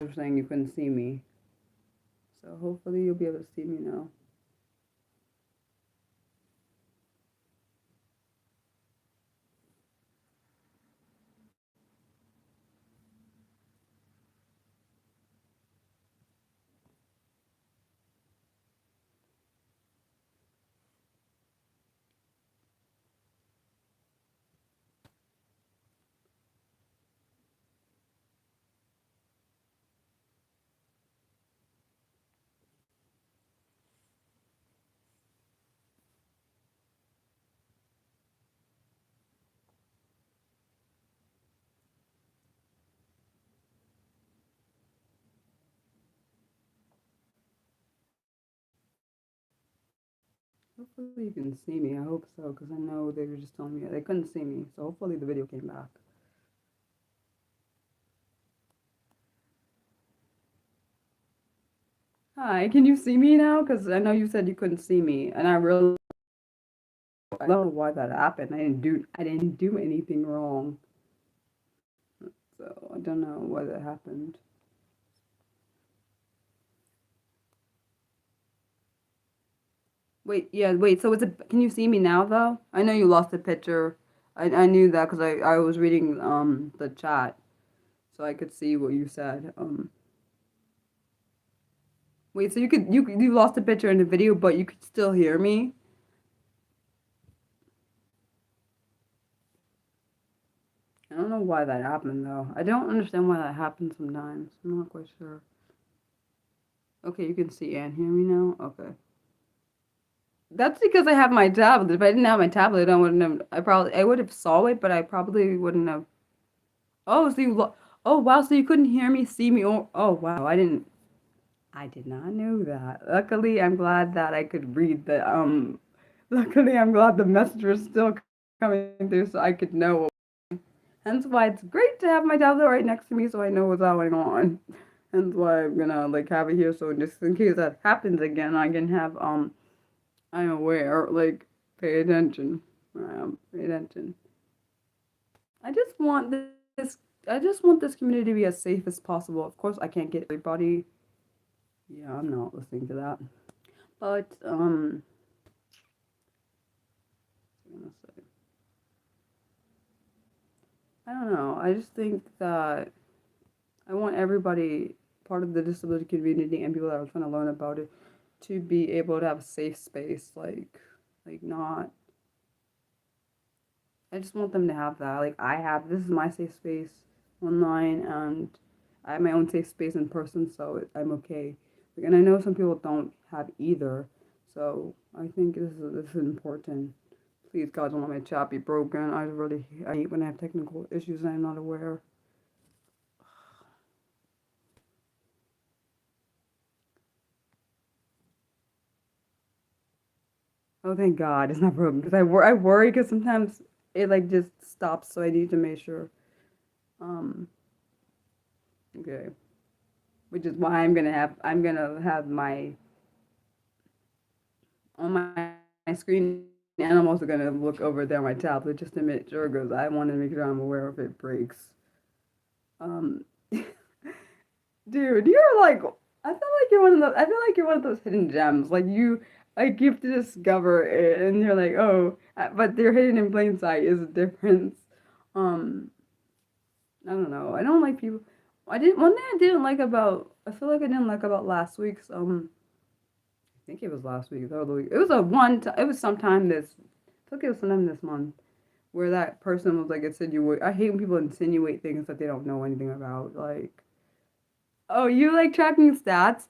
were saying you couldn't see me. So hopefully you'll be able to see me now. Hopefully you can see me. I hope so, because I know they were just telling me they couldn't see me. So hopefully the video came back. Hi, can you see me now? Because I know you said you couldn't see me, and I don't know why that happened. I didn't do anything wrong. So I don't know why that happened. Wait, yeah, wait. So can you see me now though? I know you lost the picture. I knew that because I was reading the chat, so I could see what you said. Wait, so you lost the picture in the video, but you could still hear me? I don't know why that happened though. I don't understand why that happens sometimes. I'm not quite sure. Okay, you can see and hear me now? Okay. That's because I have my tablet. If I didn't have my tablet, I wouldn't have. I would have saw it, but I probably wouldn't have. Oh, oh wow, so you couldn't hear me, see me, or oh wow, I did not know that. Luckily, I'm glad that I could read the luckily I'm glad the message was still coming through so I could know. Hence why it's great to have my tablet right next to me so I know what's going on. Hence why I'm gonna like have it here so just in case that happens again, I can have I'm aware, like pay attention. Pay attention. I just want this I just want this community to be as safe as possible. Of course I can't get everybody. Yeah, I'm not listening to that. But I'm gonna say I don't know. I just think that I want everybody, part of the disability community and people that are trying to learn about it, to be able to have a safe space. Like not. I just want them to have that. Like I have. This is my safe space online, and I have my own safe space in person, so I'm okay. Like, and I know some people don't have either, so I think this is important. Please, God, don't let my chat be broken. I hate when I have technical issues and I'm not aware. Oh, thank God, it's not broken because I worry because sometimes it like just stops, so I need to make sure. Um, okay, which is why I'm gonna have my on my screen, and I'm also gonna look over there on my tablet just to make sure because I want to make sure I'm aware if it breaks. Um, dude, you're like I feel like you're one of those hidden gems. You have to discover it, and you're like, oh, but they're hidden in plain sight is a difference. Um, I don't know. I don't like people. I didn't one thing I didn't like about I feel like I didn't like about last week's I think it was last week. It was a one. It was sometime this. I think it was sometime this month where that person was like insinuate. I hate when people insinuate things that they don't know anything about. Like, oh, you like tracking stats?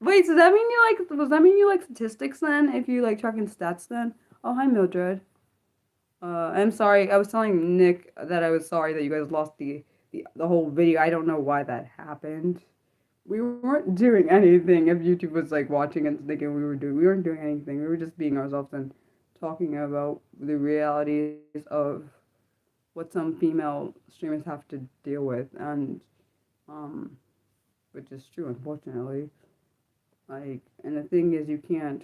Wait, so that mean you like? Does that mean you like statistics then? If you like tracking stats then? Oh, hi Mildred. I'm sorry. I was telling Nick that I was sorry that you guys lost the whole video. I don't know why that happened. We weren't doing anything. If YouTube was like watching and thinking we weren't doing anything. We were just being ourselves and talking about the realities of what some female streamers have to deal with, and um, which is true, unfortunately. Like, and the thing is, you can't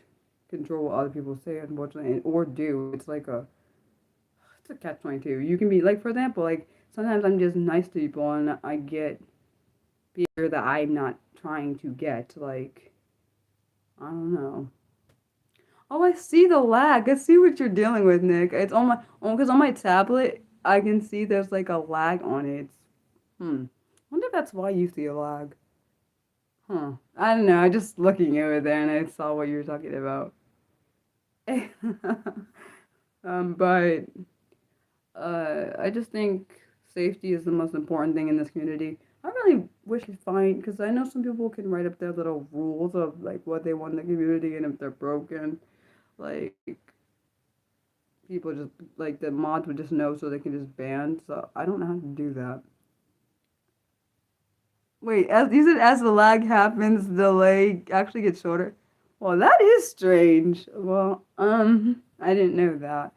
control what other people say, unfortunately, or do. It's a catch 22. You can be like, for example, like sometimes I'm just nice to people, and I get behavior that I'm not trying to get. Like, I don't know. Oh, I see the lag. I see what you're dealing with, Nick. It's on my, because on my tablet, I can see there's like a lag on it. Hmm. Wonder if that's why you see a lag. Huh. I don't know. I just looking over there and I saw what you were talking about. But I just think safety is the most important thing in this community. I really wish we find, because I know some people can write up their little rules of like what they want in the community, and if they're broken, like people just like the mods would just know so they can just ban. So I don't know how to do that. Wait, as you said, as the lag happens, the lag actually gets shorter. Well, that is strange. Well, I didn't know that.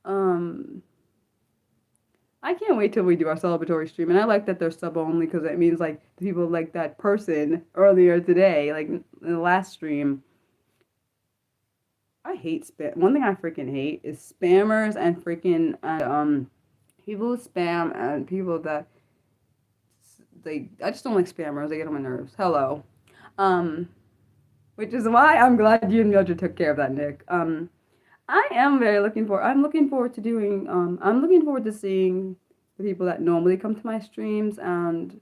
Um, I can't wait till we do our celebratory stream, and I like that they're sub only because it means like the people like that person earlier today, like in the last stream. I hate spam. One thing I freaking hate is spammers and freaking people who spam and people that they. I just don't like spammers. They get on my nerves. Hello, um, which is why I'm glad you and Mildred took care of that, Nick. I am very looking for. I'm looking forward to doing. I'm looking forward to seeing the people that normally come to my streams and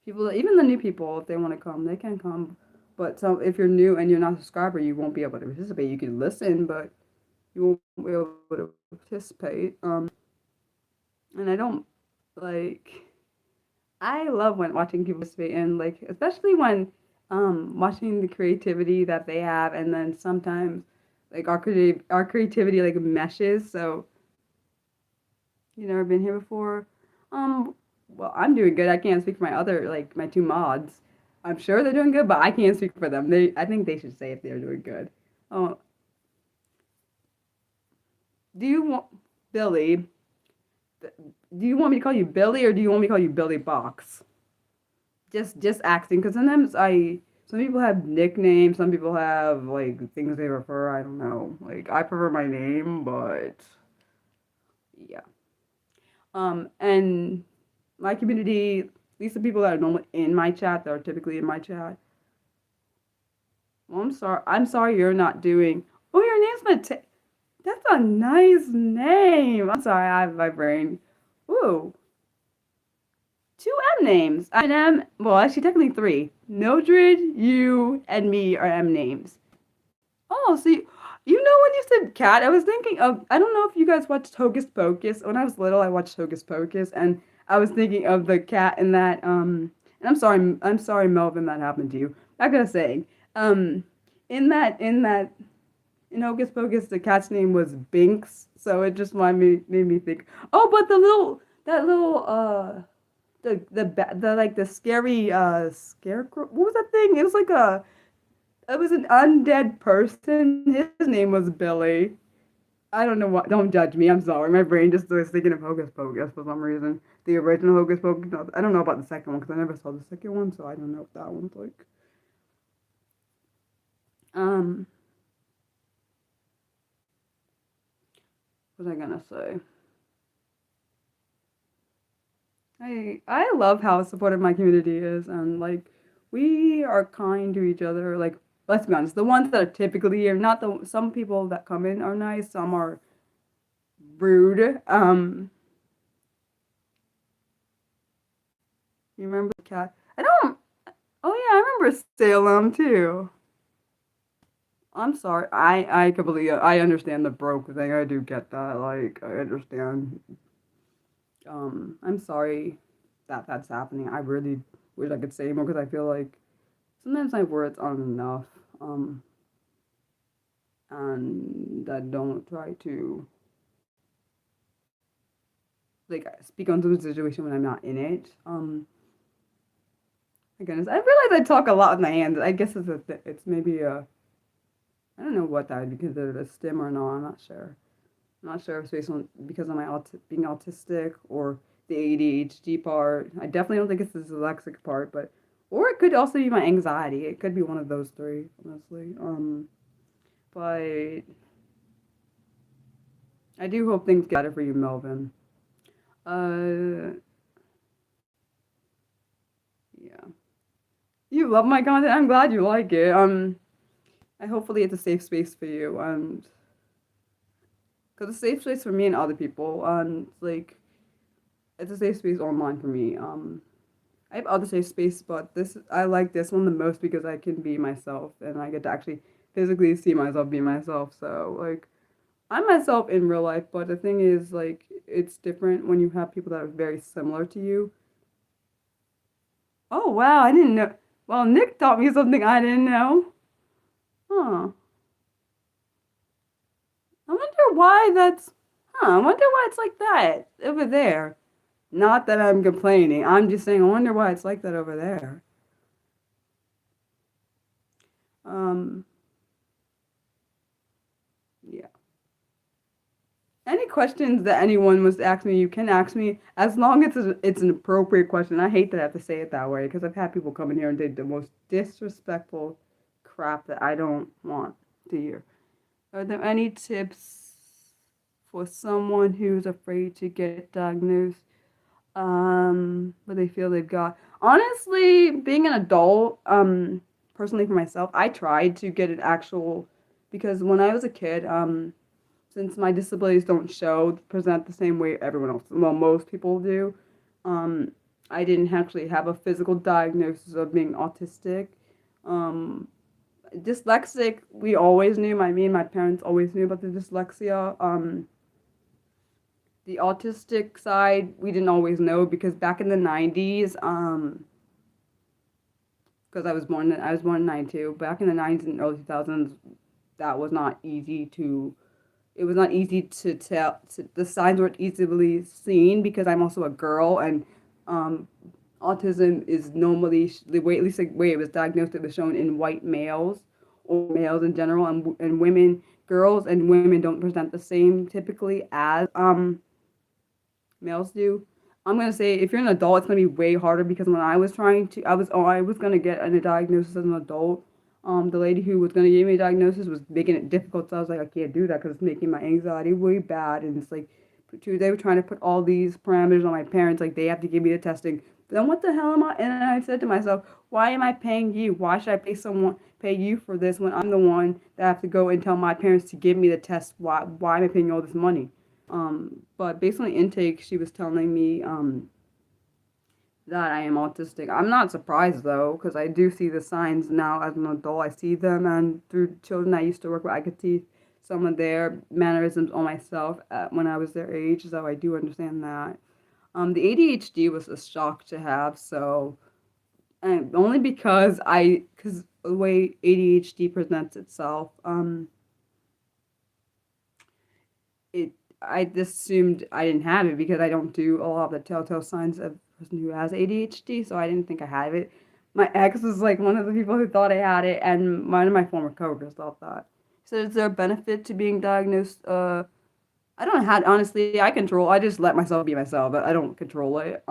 people, even the new people, if they want to come, they can come. But so if you're new and you're not a subscriber, you won't be able to participate. You can listen, but you won't be able to participate. And I don't like. I love when watching people participate and like, especially when watching the creativity that they have, and then sometimes like our creativity like meshes. So you never been here before. Um, well, I'm doing good. I can't speak for my other like my two mods. I'm sure they're doing good, but I can't speak for them. I think they should say if they're doing good. Oh, do you want Billy? Do you want me to call you Billy or do you want me to call you Billy Box? Just acting, because sometimes some people have nicknames, some people have like things they prefer. I don't know. Like I prefer my name, but yeah. And my community, at least the people that are normally in my chat, that are typically in my chat. Well, I'm sorry. I'm sorry you're not doing. Oh, your name's Mate. That's a nice name. I'm sorry, I have my brain. Ooh, two M names. I'm an M. Well, actually, technically three. Mildred, you, and me are M names. Oh, see, you know when you said cat, I was thinking of. I don't know if you guys watched Hocus Pocus. When I was little, I watched Hocus Pocus, and I was thinking of the cat in that. And I'm sorry, Melvin, that happened to you. I gotta say, um, in that in Hocus Pocus, the cat's name was Binks, so it just made me think. Oh, but that little the like the scary scarecrow. What was that thing? It was an undead person. His name was Billy. I don't know what. Don't judge me. I'm sorry. My brain just was thinking of Hocus Pocus for some reason. The original Hocus Pocus. I don't know about the second one because I never saw the second one, so I don't know what that one's like. Um, what was I gonna say? I love how supportive my community is, and like we are kind to each other. Like let's be honest, the ones that are typically here, not the some people that come in are nice, some are rude. You remember the cat? I don't. Oh yeah, I remember Salem too. I'm sorry. I completely I understand the broke thing. I do get that. Like I understand. I'm sorry that that's happening. I really wish I could say more because I feel like sometimes my words aren't enough. Um, and I don't try to like speak on some situation when I'm not in it. My goodness, I realize I talk a lot with my hands. I guess it's maybe a I don't know what that would be considered a stim or not. I'm not sure. I'm not sure if it's based on because of my being autistic or the ADHD part. I definitely don't think it's the dyslexic part, but or it could also be my anxiety. It could be one of those three, honestly. But I do hope things get better for you, Melvin. Uh, yeah. you love my content. I'm glad you like it. I hopefully it's a safe space for you, and because it's a safe space for me and other people, and like it's a safe space online for me. I have other safe space, but this I like this one the most because I can be myself and I get to actually physically see myself be myself. So like I'm myself in real life, but the thing is like it's different when you have people that are very similar to you. Oh wow, I didn't know. Well, Nick taught me something I didn't know. Huh. I wonder why that's. Huh. I wonder why it's like that over there. Not that I'm complaining. I'm just saying. I wonder why it's like that over there. Um. Yeah. Any questions that anyone wants to ask me, you can ask me as long as it's an appropriate question. I hate that I have to say it that way because I've had people come in here and did the most disrespectful crap that I don't want to hear. Are there any tips for someone who's afraid to get diagnosed? But they feel they've got. Honestly, being an adult, personally for myself, I tried to get an actual because when I was a kid, since my disabilities don't present the same way everyone else, well, most people do, um, I didn't actually have a physical diagnosis of being autistic. Um, Dyslexic, we always knew, me and my parents always knew about the dyslexia. The autistic side, we didn't always know because back in the 90s, because I was born in 92, back in the 90s and early 2000s, that was not easy to it was not easy to tell. The signs weren't easily seen because I'm also a girl, and um, autism is normally the way, at least the way it was diagnosed, it was shown in white males or males in general, and women, girls and women don't present the same typically as males do. I'm gonna say if you're an adult, it's gonna be way harder because when I was trying to, I was gonna get a diagnosis as an adult. The lady who was gonna give me a diagnosis was making it difficult, so I was like, I can't do that because it's making my anxiety way bad, and it's like, they were trying to put all these parameters on my parents, like they have to give me the testing. Then what the hell am I? And I said to myself, why am I paying you? Why should I pay you for this when I'm the one that have to go and tell my parents to give me the test? Why am I paying all this money? But based on the intake, she was telling me that I am autistic. I'm not surprised though, because I do see the signs now as an adult. I see them, and through children I used to work with, I could see some of their mannerisms on myself when I was their age, so I do understand that. The ADHD was a shock to have, so and only because the way ADHD presents itself, it I just assumed I didn't have it because I don't do a lot of the telltale signs of a person who has ADHD, so I didn't think I had it. My ex was like one of the people who thought I had it, and one of my former coworkers thought that. So is there a benefit to being diagnosed? I don't have, honestly, I just let myself be myself, but I don't control it.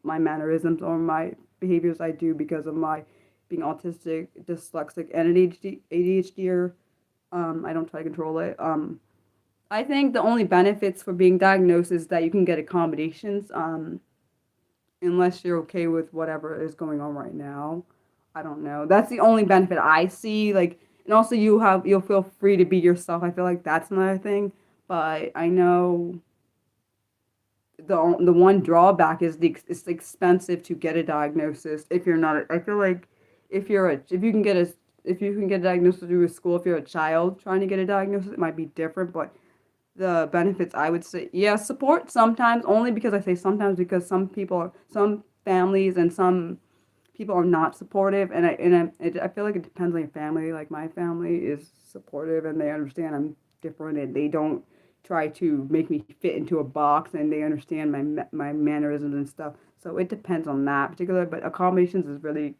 My mannerisms or my behaviors I do because of my being autistic, dyslexic, and an ADHD. I don't try to control it. I think the only benefits for being diagnosed is that you can get accommodations, unless you're okay with whatever is going on right now. I don't know. That's the only benefit I see. Like, and also you'll feel free to be yourself. I feel like that's another thing. But I know the one drawback is it's expensive to get a diagnosis if you're not. I feel like if you can get a diagnosis through a school, if you're a child trying to get a diagnosis, it might be different. But the benefits, I would say, yeah, support sometimes, only because I say sometimes because some families and some people are not supportive, and I feel like it depends on your family. Like my family is supportive and they understand I'm different and they don't try to make me fit into a box, and they understand my mannerisms and stuff. So it depends on that particular, but accommodations is really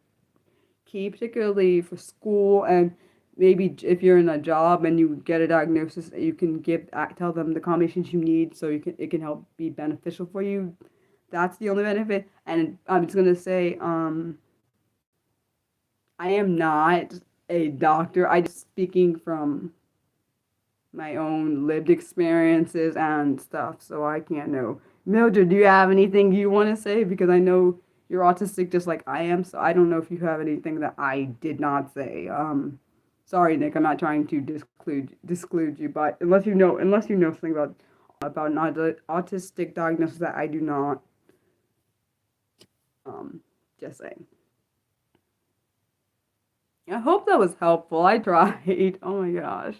key, particularly for school, and maybe if you're in a job and you get a diagnosis, you can tell them the accommodations you need so it can help be beneficial for you. That's the only benefit. And I'm just gonna say, I am not a doctor. I just speaking from my own lived experiences and stuff, so I can't know. Mildred, do you have anything you want to say? Because I know you're autistic just like I am, so I don't know if you have anything that I did not say. Sorry, Nick, I'm not trying to disclude you, but unless you know something about an autistic diagnosis that I do not, just saying. I hope that was helpful. I tried. Oh my gosh.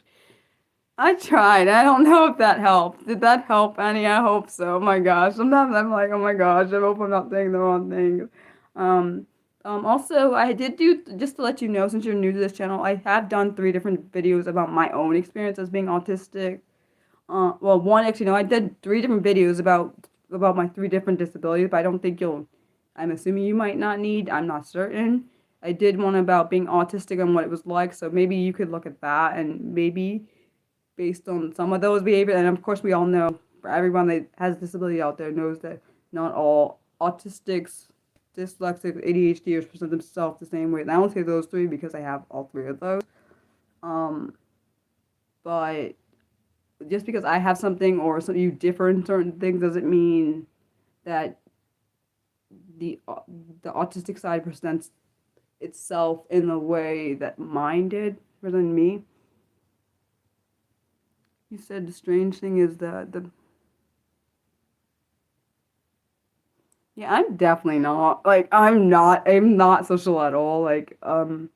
I tried. I don't know if that helped. Did that help any? I hope so. Oh my gosh. Sometimes I'm like, oh my gosh, I hope I'm not saying the wrong thing. Um, also, I did do, just to let you know, since you're new to this channel, I have done 3 different videos about my own experience as being autistic. Well, one actually, no, I did 3 different videos about my 3 different disabilities, but I don't think you'll, I'm assuming you might not need, I'm not certain. I did one about being autistic and what it was like, so maybe you could look at that and maybe based on some of those behaviors. And of course, we all know, for everyone that has a disability out there knows that not all autistics, dyslexic, ADHDers present themselves the same way. And I only say those 3 because I have all 3 of those. But just because I have something or some you differ in certain things doesn't mean that the the autistic side presents itself in the way that mine did for than me. You said the strange thing is that the yeah, I'm definitely not. Like I'm not social at all. Like honestly,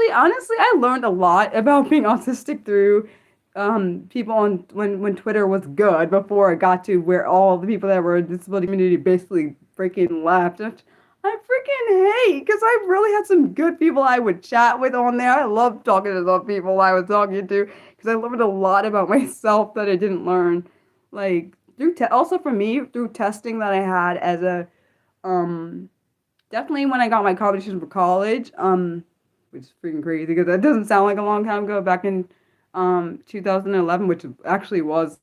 I learned a lot about being autistic through people on when Twitter was good before it got to where all the people that were in the disability community basically freaking left. Which I freaking hate because I really had some good people I would chat with on there. I love talking to the people I was talking to because I learned a lot about myself that I didn't learn. Like also for me through testing that I had as a um definitely when I got my competition for college, which is freaking crazy because that doesn't sound like a long time ago, back in 2011, which actually was,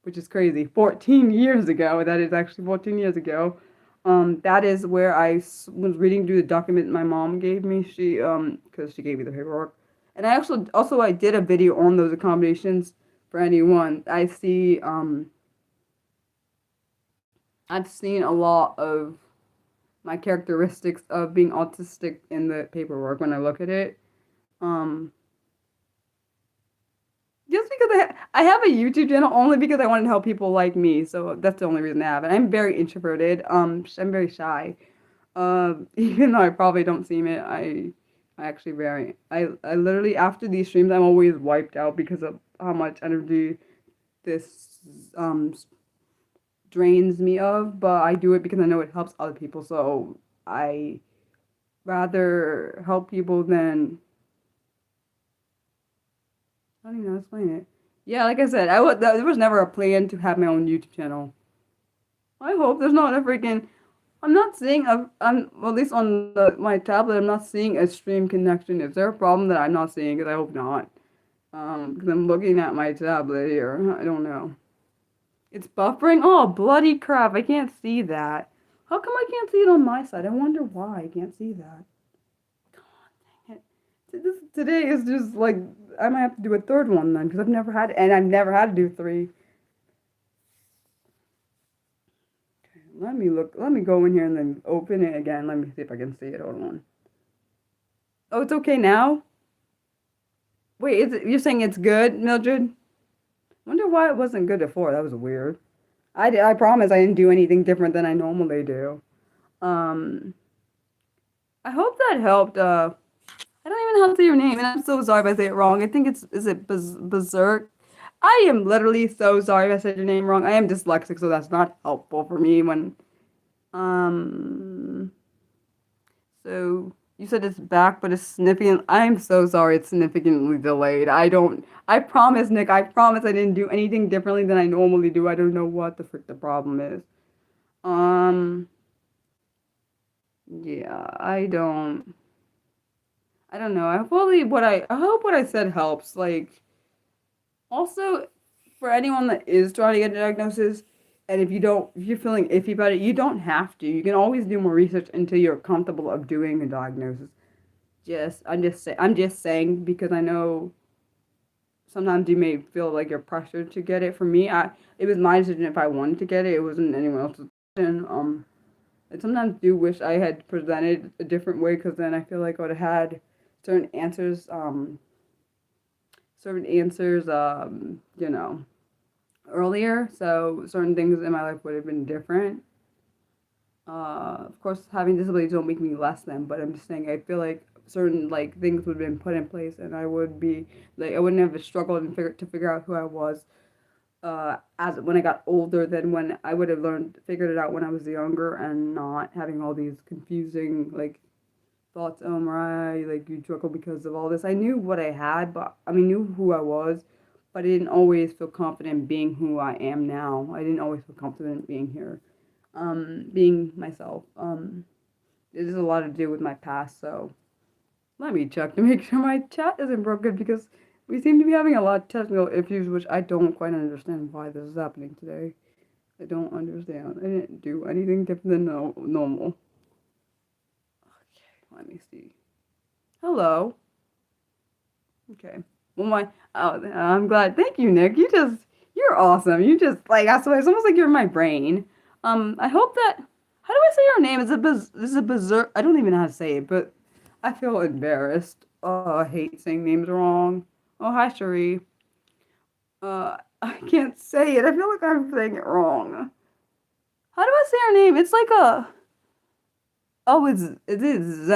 which is crazy, 14 years ago. That is actually 14 years ago. That is where was reading through the document my mom gave me. She, because she gave me the paperwork. And I also I did a video on those accommodations for anyone. I've seen a lot of my characteristics of being autistic in the paperwork when I look at it. Um, just because I have a YouTube channel only because I wanted to help people like me, so that's the only reason I have it. I'm very introverted. I'm very shy. Even though I probably don't seem it, I actually I literally after these streams I'm always wiped out because of how much energy this drains me of, but I do it because I know it helps other people. So I rather help people than I don't even know how to explain it. Yeah, like I said, there was never a plan to have my own YouTube channel. I hope there's not a freaking. I'm not seeing well, at least on my tablet, I'm not seeing a stream connection. Is there a problem that I'm not seeing? Because I hope not. Because I'm looking at my tablet here. I don't know. It's buffering? Oh, bloody crap. I can't see that. How come I can't see it on my side? I wonder why I can't see that. God dang it. Today is just like, I might have to do a third one then, because I've never had to do 3. Okay, let me go in here and then open it again. Let me see if I can see it. Hold on. Oh, it's okay now? Wait, you're saying it's good, Mildred? Wonder why it wasn't good before. That was weird. I promise I didn't do anything different than I normally do. Um, I hope that helped. I don't even know how to say your name, and I'm so sorry if I say it wrong. I think is it Berserk? I am literally so sorry if I said your name wrong. I am dyslexic, so that's not helpful for me when, um, so you said it's back, but it's significant. I'm so sorry it's significantly delayed. I promise, Nick, I promise I didn't do anything differently than I normally do. I don't know what the frick the problem is. Um, yeah, I don't know. I hope what I said helps. Like, also, for anyone that is trying to get a diagnosis, and if you're feeling iffy about it, you don't have to. You can always do more research until you're comfortable of doing a diagnosis. I'm just saying because I know sometimes you may feel like you're pressured to get it. For me, it was my decision if I wanted to get it. It wasn't anyone else's I sometimes do wish I had presented a different way because then I feel like I would have had certain answers, certain answers, you know, earlier. So certain things in my life would have been different. Of course, having disabilities don't make me less than, but I'm just saying I feel like certain like things would have been put in place, and I would be like I wouldn't have struggled and figure out who I was as when I got older than when I would have figured it out when I was younger and not having all these confusing like thoughts. Oh, Mariah, like you struggle because of all this. I knew what I had, but I mean knew who I was, but I didn't always feel confident being who I am now. I didn't always feel confident being here, being myself. It has a lot to do with my past, so let me check to make sure my chat isn't broken because we seem to be having a lot of technical issues, which I don't quite understand why this is happening today. I don't understand. I didn't do anything different than normal. Okay, let me see. Hello. Okay. Well, I'm glad. Thank you, Nick. You're awesome. You just like it's almost like you're in my brain. I hope that. How do I say your name? Is it berserk? I don't even know how to say it, but I feel embarrassed. Oh, I hate saying names wrong. Oh, hi, Cherie. I can't say it. I feel like I'm saying it wrong. How do I say her name? It's like a. Oh, it is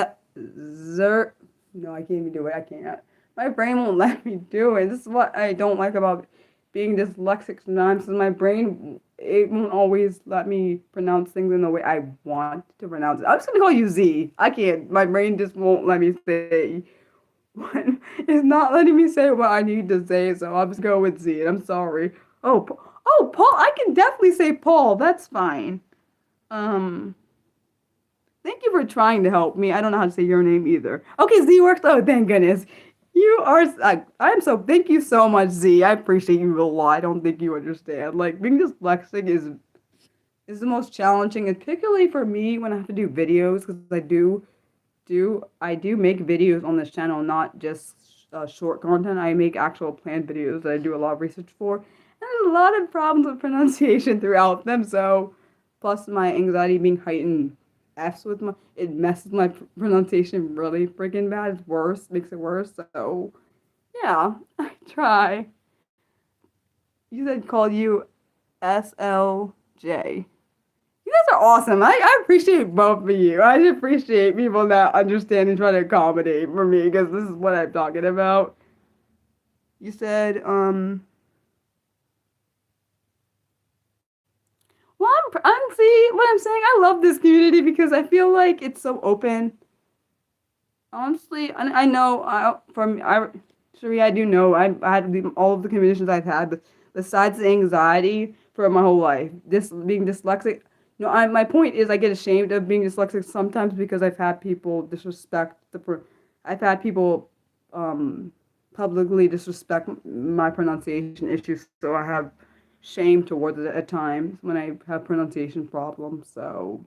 Zer. No, I can't even do it. I can't. My brain won't let me do it. This is what I don't like about being dyslexic sometimes. My brain, it won't always let me pronounce things in the way I want to pronounce it. I'm just gonna call you Z. I can't. My brain just won't let me say. It's not letting me say what I need to say, so I'll just go with Z. And I'm sorry. Oh, Paul. I can definitely say Paul. That's fine. Um. Thank you for trying to help me. I don't know how to say your name either. Okay, Z works. Oh, thank goodness. You are. I'm so. Thank you so much, Z. I appreciate you a lot. I don't think you understand. Like being dyslexic is the most challenging, and particularly for me when I have to do videos because I do make videos on this channel, not just short content. I make actual planned videos that I do a lot of research for, and there's a lot of problems with pronunciation throughout them. So, plus my anxiety being heightened F's with it messes my pronunciation really freaking bad. It's worse, makes it worse. So, yeah, I try. You said call you SLJ. You guys are awesome. I appreciate both of you. I appreciate people that understand and try to accommodate for me because this is what I'm talking about. You said, well, I'm see what I'm saying. I love this community because I feel like it's so open. Honestly, I know Sheree, I do know I had all of the conditions I've had, but besides the anxiety for my whole life, this being dyslexic. No, my point is I get ashamed of being dyslexic sometimes because I've had people disrespect I've had people publicly disrespect my pronunciation issues, so I have shame towards it at times when I have pronunciation problems. So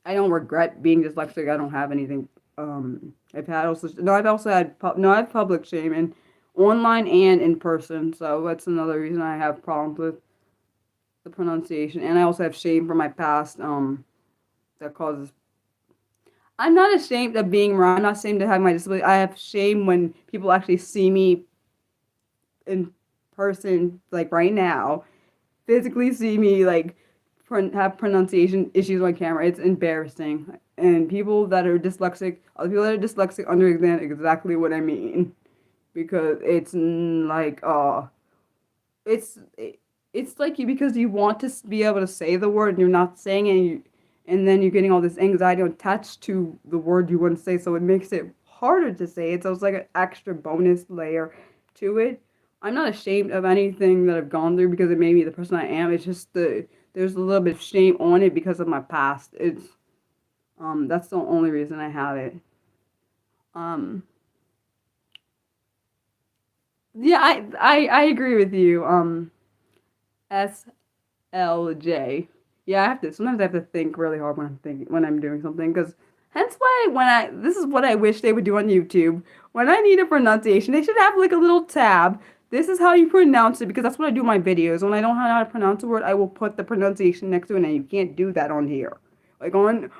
I don't regret being dyslexic. I don't have anything. I've also had I have public shame and online and in person. So that's another reason I have problems with the pronunciation, and I also have shame from my past. That causes. I'm not ashamed of being wrong. I'm not ashamed to have my disability. I have shame when people actually see me in person, like right now, physically see me like have pronunciation issues on camera. It's embarrassing, and other people that are dyslexic understand exactly what I mean because it's like it's like because you want to be able to say the word and you're not saying it, and then you're getting all this anxiety attached to the word you want to say, so it makes it harder to say it. So it's like an extra bonus layer to it. I'm not ashamed of anything that I've gone through because it made me the person I am. It's just there's a little bit of shame on it because of my past. It's that's the only reason I have it. Um, yeah, I agree with you. SLJ. Yeah, sometimes I have to think really hard when I'm doing something because hence why this is what I wish they would do on YouTube. When I need a pronunciation, they should have like a little tab this is how you pronounce it, because that's what I do in my videos. When I don't know how to pronounce a word, I will put the pronunciation next to it, and you can't do that on here. Like on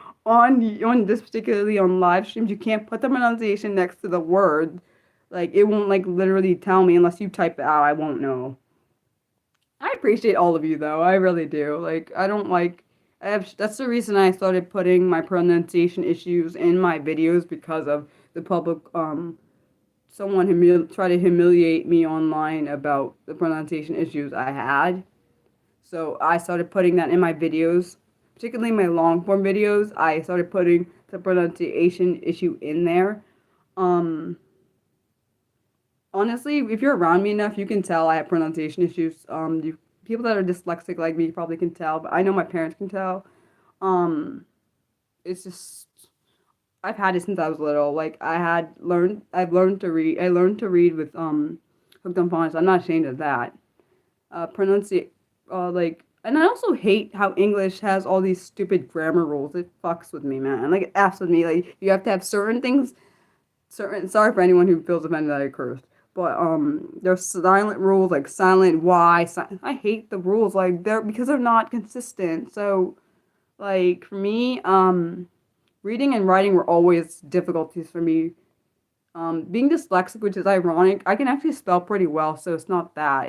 this, particularly on live streams, you can't put the pronunciation next to the word. Like it won't like literally tell me unless you type it out. I won't know. I appreciate all of you though. I really do. Like I don't like that's the reason I started putting my pronunciation issues in my videos, because of the public someone tried to humiliate me online about the pronunciation issues I had. So I started putting that in my videos, particularly my long form videos. I started putting the pronunciation issue in there. Um, Honestly, if you're around me enough, you can tell I have pronunciation issues. People that are dyslexic like me probably can tell, but I know my parents can tell. Um, it's just I've had it since I was little. Like I've learned to read. I learned to read with hooked on phonics. I'm not ashamed of that. Pronunciate and I also hate how English has all these stupid grammar rules. It fucks with me, man. Like it f's with me. Like you have to have certain things. Certain. Sorry for anyone who feels offended that I cursed. But there's silent rules like silent Y. I hate the rules like they're not consistent. So like for me, reading and writing were always difficulties for me. Being dyslexic, which is ironic, I can actually spell pretty well, so it's not that.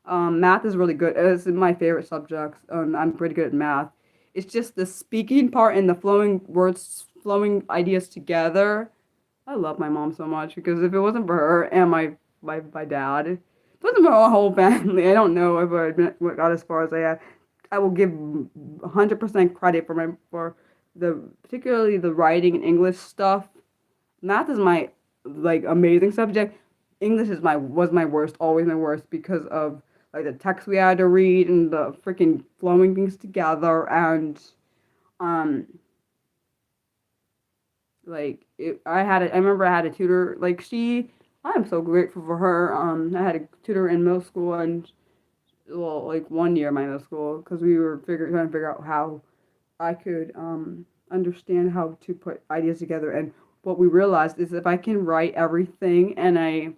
Math is really good. It's my favorite subjects. I'm pretty good at math. It's just the speaking part and the flowing words, flowing ideas together. I love my mom so much, because if it wasn't for her and my dad, if it wasn't for our whole family, I don't know if I got as far as I have. I will give 100% credit for the particularly the writing and English stuff. Math is my like amazing subject. English was my worst, always my worst, because of like the text we had to read and the freaking flowing things together, and um I remember I had a tutor, I am so grateful for her. I had a tutor in middle school, and well, like 1 year in my middle school, because we were trying to figure out how I could understand how to put ideas together. And what we realized is if I can write everything and if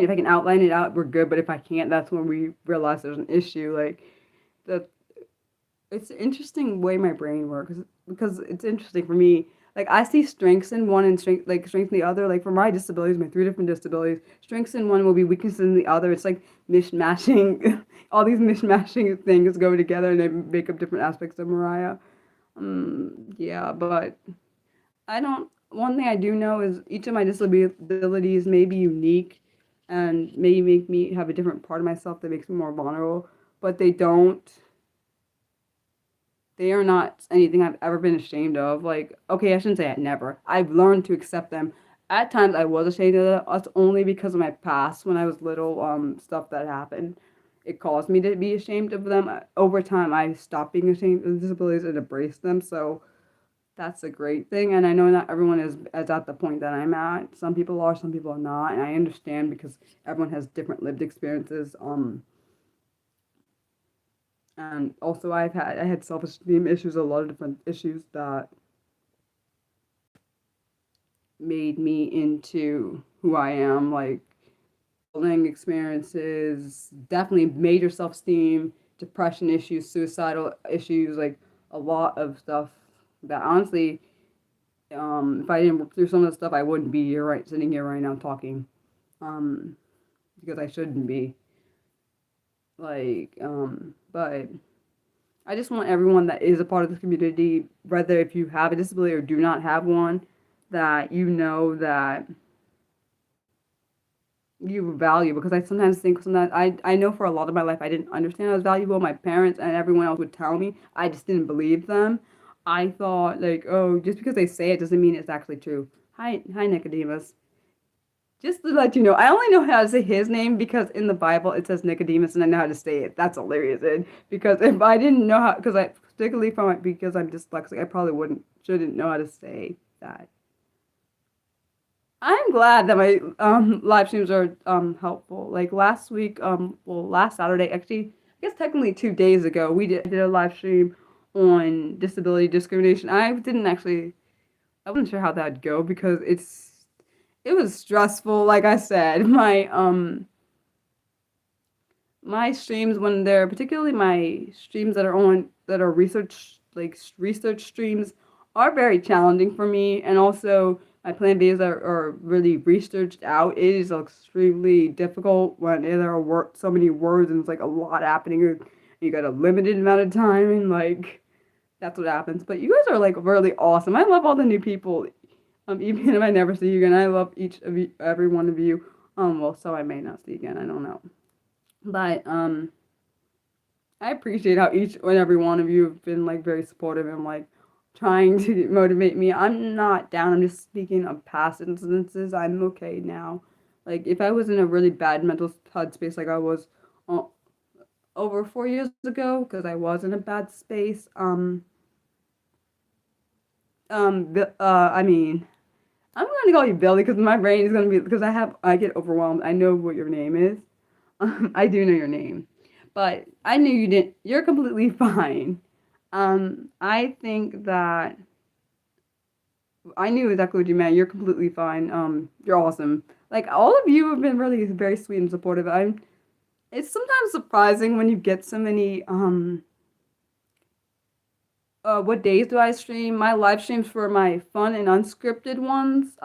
I can outline it out, we're good. But if I can't, that's when we realize there's an issue. Like the it's an interesting way my brain works, because it's interesting for me. Like I see strengths in one and strengths in the other. Like for my disabilities, my three different disabilities, strengths in one will be weaknesses in the other. It's like mishmashing. All these mishmashing things go together and they make up different aspects of Mariah. Yeah, but I don't. One thing I do know is each of my disabilities may be unique, and may make me have a different part of myself that makes me more vulnerable. But they are not anything I've ever been ashamed of. Like, okay, I shouldn't say I never. I've learned to accept them. At times, I was ashamed of that. That's only because of my past when I was little. Stuff that happened, it caused me to be ashamed of them. Over time, I stopped being ashamed of disabilities and embraced them. So that's a great thing. And I know not everyone is at the point that I'm at. Some people are, some people are not, and I understand, because everyone has different lived experiences. And also I had self-esteem issues, a lot of different issues that made me into who I am, like bullying experiences, definitely major self-esteem, depression issues, suicidal issues, like a lot of stuff that honestly, if I didn't work through some of the stuff, I wouldn't be sitting here right now talking, because I shouldn't be. But I just want everyone that is a part of this community, whether if you have a disability or do not have one, that you know that you value. Because I sometimes think, I know for a lot of my life I didn't understand I was valuable. My parents and everyone else would tell me. I just didn't believe them. I thought like, oh, just because they say it doesn't mean it's actually true. Hi Nicodemus. Just to let you know, I only know how to say his name because in the Bible it says Nicodemus, and I know how to say it. That's hilarious. Because if I didn't know how, particularly because I'm dyslexic, I probably shouldn't know how to say that. I'm glad that my live streams are helpful. Like last week, last Saturday, actually, I guess technically 2 days ago, we did a live stream on disability discrimination. I wasn't sure how that'd go, because it was stressful. Like I said, my streams when they're particularly my streams that are on that are research like research streams are very challenging for me, and also my plan videos are really researched out. It is extremely difficult when there are so many words and it's like a lot happening. You got a limited amount of time and like that's what happens. But you guys are like really awesome. I love all the new people. Even if I never see you again, I love each of you, every one of you. Well, so I may not see again. I don't know. But I appreciate how each and every one of you have been like very supportive and like trying to motivate me. I'm not down. I'm just speaking of past instances. I'm okay now. Like if I was in a really bad mental headspace, like I was uh, over 4 years ago, because I was in a bad space. I mean, I'm gonna call you Billy because my brain is gonna be because I get overwhelmed. I know what your name is. I do know your name, but I knew you didn't. You're completely fine. I think that I knew exactly what you meant. You're completely fine. You're awesome. Like all of you have been really very sweet and supportive. It's sometimes surprising when you get so many. What days do I stream? My live streams for my fun and unscripted ones.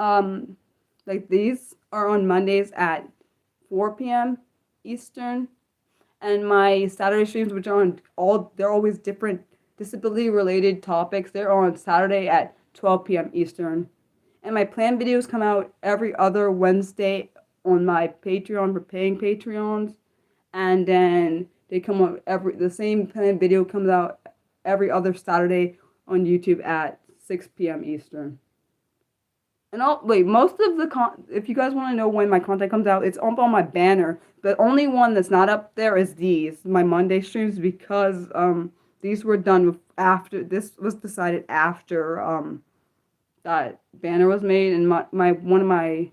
Like these are on Mondays at 4 p.m. Eastern, and my Saturday streams, which are on they're always different disability related topics. They're on Saturday at 12 p.m. Eastern. And my plan videos come out every other Wednesday on my Patreon for paying Patreons. And then they come out the same plan video comes out every other Saturday on YouTube at 6 p.m. Eastern. And most of if you guys want to know when my content comes out, it's up on my banner. The only one that's not up there is my Monday streams, because these were done after this was decided after that banner was made, and one of my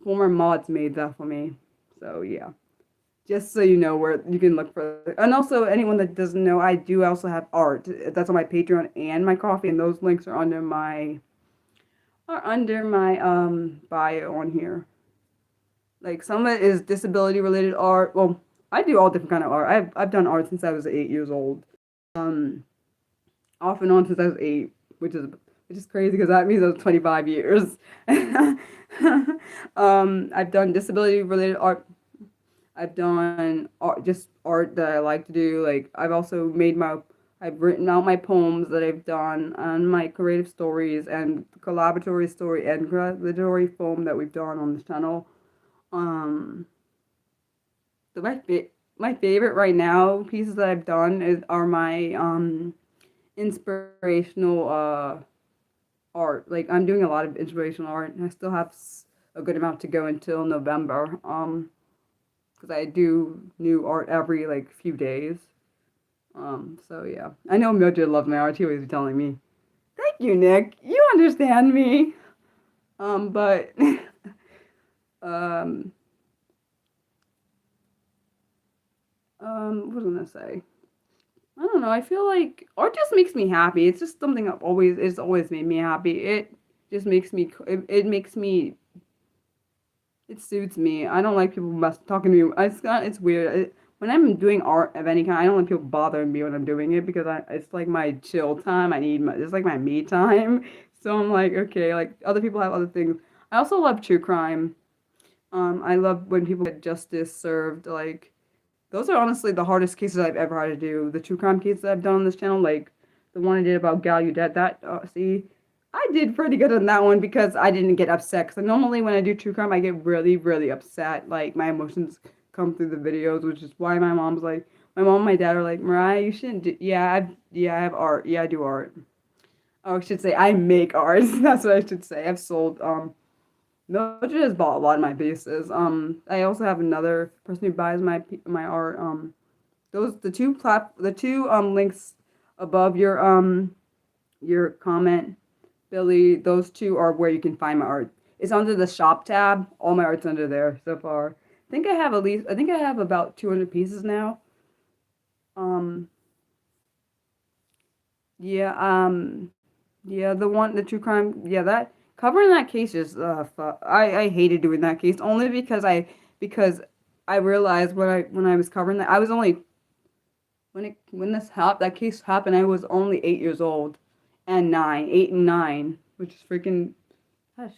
former mods made that for me. So yeah. Just so you know where you can look for it. And also anyone that doesn't know, I do also have art. That's on my Patreon and my Coffee, and those links are under my bio on here. Like some of it is disability related art. Well, I do all different kind of art. I've done art since I was 8 years old. Off and on since I was 8, which is crazy because that means I was 25 years. I've done disability related art. I've done art, just art that I like to do. Like I've written out my poems that I've done, and my creative stories and collaboratory story and collaboratory film that we've done on this channel. Um, so my favorite right now pieces that I've done are my inspirational art. Like I'm doing a lot of inspirational art, and I still have a good amount to go until November. Because I do new art every like few days. So yeah. I know Mildred loves my art. He always be telling me, "Thank you, Nick. You understand me." But what was I gonna say? I don't know. I feel like art just makes me happy. It's just something it's always made me happy. It just makes me. It makes me. It suits me. I don't like people talking to me. It's weird. When I'm doing art of any kind, I don't want people bothering me when I'm doing it, because it's like my chill time. It's like my me time. So I'm like, okay, like other people have other things. I also love true crime. I love when people get justice served. Like those are honestly the hardest cases I've ever had to do. The true crime cases I've done on this channel, like the one I did about Gallaudet. See, I did pretty good on that one because I didn't get upset. Because normally when I do true crime, I get really, really upset. Like my emotions come through the videos, which is why my mom and my dad are like, Mariah, you shouldn't do. I have art. Yeah, I do art. Oh, I should say I make art. That's what I should say. I've sold. Mildred has bought a lot of my pieces. I also have another person who buys my art. The two links above your comment, Billy, those two are where you can find my art. It's under the shop tab. All my art's under there so far. I think I have about 200 pieces now. Yeah, the true crime, yeah, covering that case is I hated doing that case only because I realized when I was covering that I was only when this happened that case happened I was only 8 years old and 8 and 9, which is freaking that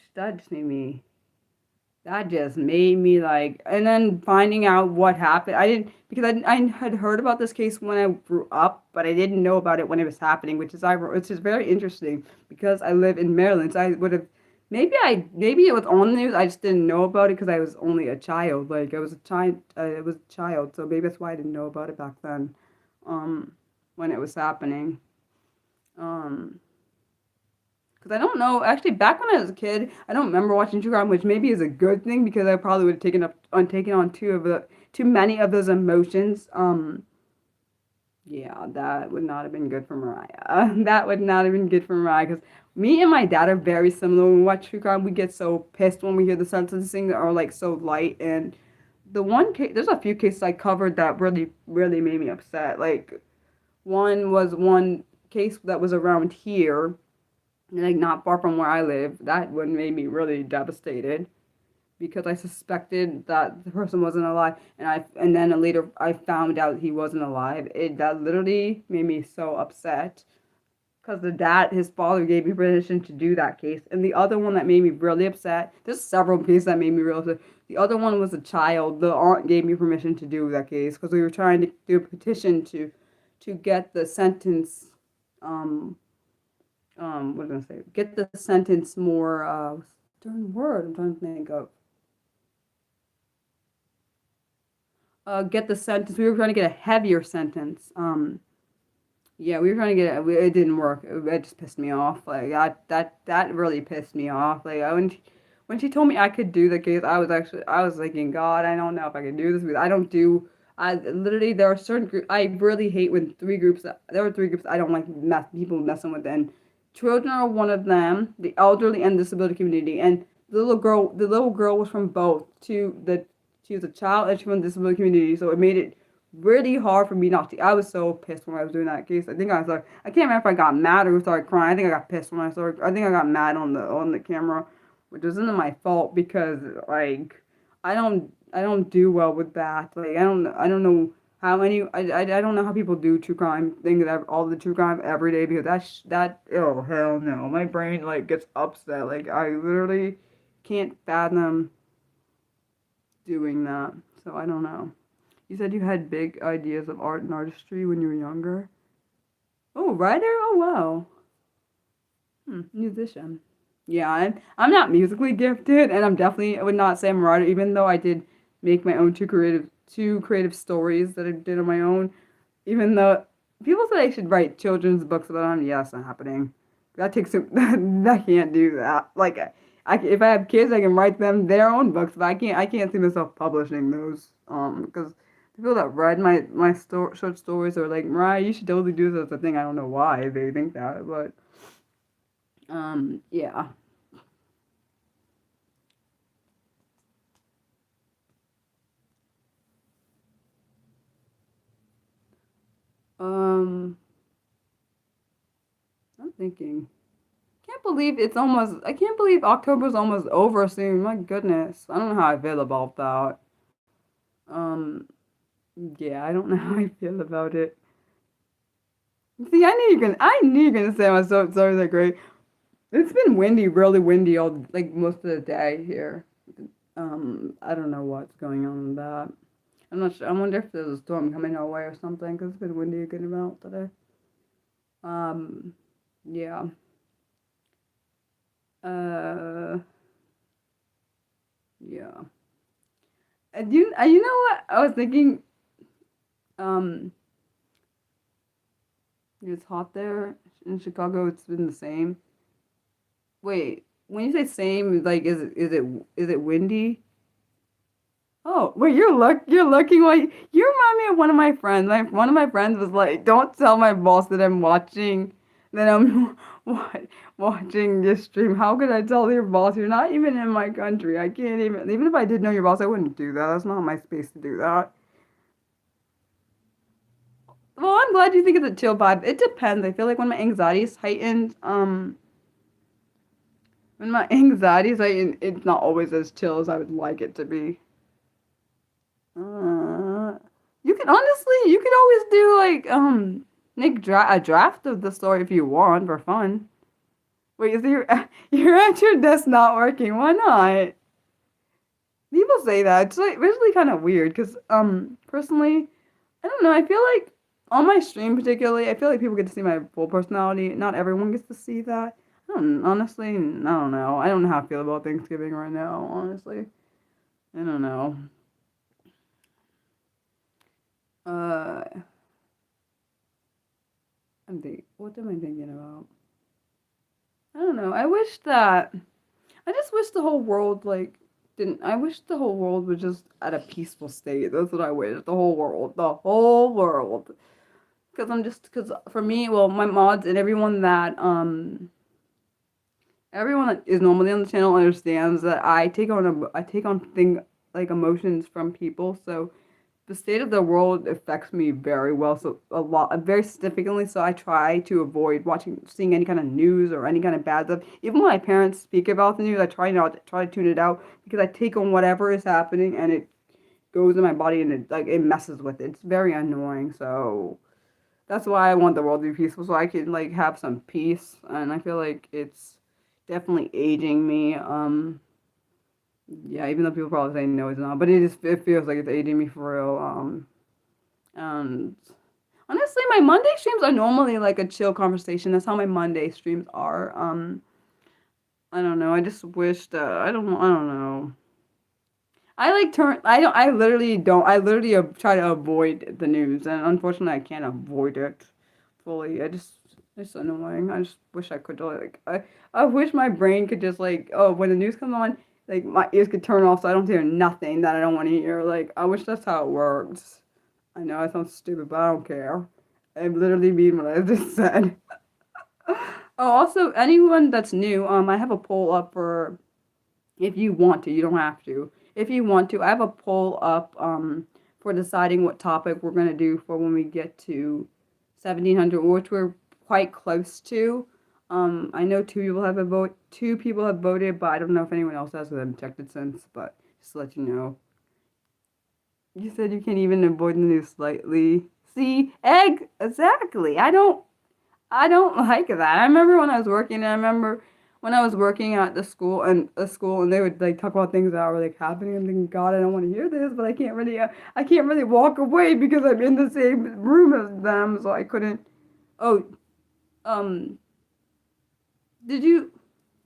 just made me like, and then finding out what happened. I didn't, because I had heard about this case when I grew up, but I didn't know about it when it was happening, which is very interesting because I live in Maryland. So I would have, maybe it was on the news. I just didn't know about it because I was only a child. Like I was a child. So maybe that's why I didn't know about it back then, um, when it was happening. Um, because I don't know. Actually, back when I was a kid, I don't remember watching true crime, which maybe is a good thing because I probably would have taken on too many of those emotions. Yeah, that would not have been good for Mariah. That would not have been good for Mariah because me and my dad are very similar. When we watch true crime, we get so pissed when we hear the sentencing that are like so light. And the one case, there's a few cases I covered that really, really made me upset. Like one was one case that was around here like not far from where I live. That one made me really devastated because I suspected that the person wasn't alive, and then later I found out he wasn't alive. That literally made me so upset because his father gave me permission to do that case, and the other one that made me really upset. There's several cases that made me really upset. The other one was a child. The aunt gave me permission to do that case because we were trying to do a petition to get the sentence. What was I gonna say? Get the sentence more. What's the darn word I'm trying to think of? Get the sentence. We were trying to get a heavier sentence. Yeah, we were trying to get it. It didn't work. It just pissed me off. Like that really pissed me off. Like when she told me I could do the case, I was thinking, God, I don't know if I can do this because I don't do. I literally there are certain groups I really hate when there are three groups I don't like people messing with, and children are one of them, the elderly and disability community, and the little girl was from both. She was a child and she was from the disability community, so it made it really hard for me not to. I was so pissed when I was doing that case. I think I was like, I can't remember if I got mad or started crying. I think I got pissed when I started. I think I got mad on the camera, which wasn't my fault because like I don't do well with that. Like I don't know how many I don't know how people do true crime things all the true crime every day because that oh hell no, my brain like gets upset. Like I literally can't fathom doing that. So I don't know. You said you had big ideas of art and artistry when you were younger. Oh, writer? Oh, wow. Musician. Yeah, I'm not musically gifted, and I would not say I'm a writer, even though I did make my own two creative stories that I did on my own. Even though people said I should write children's books, but yes, not happening. That takes I can't do that. Like, if I have kids, I can write them their own books, but I can't see myself publishing those. Because the people that read my short stories are like, Mariah, you should totally do this as a thing. I don't know why they think that, but yeah. Um, I'm thinking. I can't believe October's almost over soon. My goodness. I don't know how I feel about that. Um, yeah, I don't know how I feel about it. See, I knew you were gonna say my stories are great. It's been windy, really windy like most of the day here. I don't know what's going on with that. I'm not sure. I wonder if there's a storm coming our way or something because it's been windy a good amount today. Um, yeah. Uh, yeah. You know what? I was thinking, um, it's hot there in Chicago. It's been the same. Wait, when you say same, like, is it windy? Oh, wait, you're looking like you remind me of one of my friends. One of my friends was like, "Don't tell my boss that I'm watching this stream. How could I tell your boss? You're not even in my country. I can't even if I did know your boss, I wouldn't do that. That's not my space to do that." Well, I'm glad you think it's a chill vibe. It depends. I feel like when my anxiety is heightened, When my anxiety is like, it's not always as chill as I would like it to be. You can honestly, you could always do like make a draft of the story if you want for fun. Wait, is your your at your desk not working? Why not? People say that. It's like really kind of weird because personally, I don't know. I feel like on my stream particularly, I feel like people get to see my full personality. Not everyone gets to see that. Honestly, I don't know. I don't know how I feel about Thanksgiving right now. Honestly, I don't know. Uh, what am I thinking about? I don't know. I just wish the whole world like didn't. I wish the whole world was just at a peaceful state. That's what I wish. The whole world. Because for me, well, my mods and everyone that is normally on the channel understands that I take on thing like emotions from people. So the state of the world affects me very well, so a lot, very significantly. So I try to avoid seeing any kind of news or any kind of bad stuff. Even when my parents speak about the news, I try to tune it out because I take on whatever is happening and it goes in my body and it messes with it. It's very annoying. So that's why I want the world to be peaceful, so I can like have some peace. And I feel like it's definitely aging me. Yeah, even though people probably say no, it's not, but it feels like it's aging me for real. And honestly, my Monday streams are normally like a chill conversation. That's how my Monday streams are. I don't know. I just wish that I don't know. I like turn. I don't. I literally don't. I literally try to avoid the news, and unfortunately, I can't avoid it fully. It's annoying. I just wish I could like. I wish my brain could just like. Oh, when the news comes on, like my ears could turn off, so I don't hear nothing that I don't want to hear. Like I wish that's how it works. I know I sound stupid, but I don't care. I literally mean what I just said. Oh, also, anyone that's new, I have a poll up for if you want to, you don't have to. If you want to, I have a poll up for deciding what topic we're going to do for when we get to 1700, which we're quite close to. I know two people have voted, but I don't know if anyone else has because I haven't checked it since, but just to let you know. You said you can't even avoid the news slightly. See, exactly. I don't like that. I remember when I was working, and I remember when I was working at the school, and they would like talk about things that were like happening. I'm thinking, God, I don't want to hear this, but I can't really walk away because I'm in the same room as them, so I couldn't. Oh, um, did you,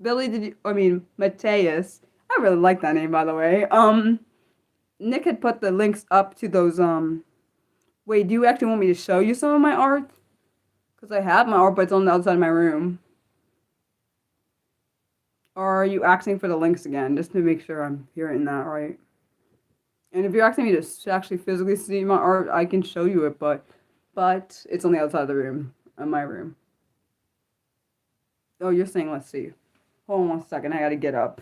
Billy? Did you? I mean, Mateus. I really like that name, by the way. Nick had put the links up to those. Wait, do you actually want me to show you some of my art? Because I have my art, but it's on the outside of my room. Or are you asking for the links again, just to make sure I'm hearing that right? And if you're asking me to actually physically see my art, I can show you it, but it's on the outside of the room, in my room. Oh, you're saying, let's see. Hold on 1 second, I gotta get up.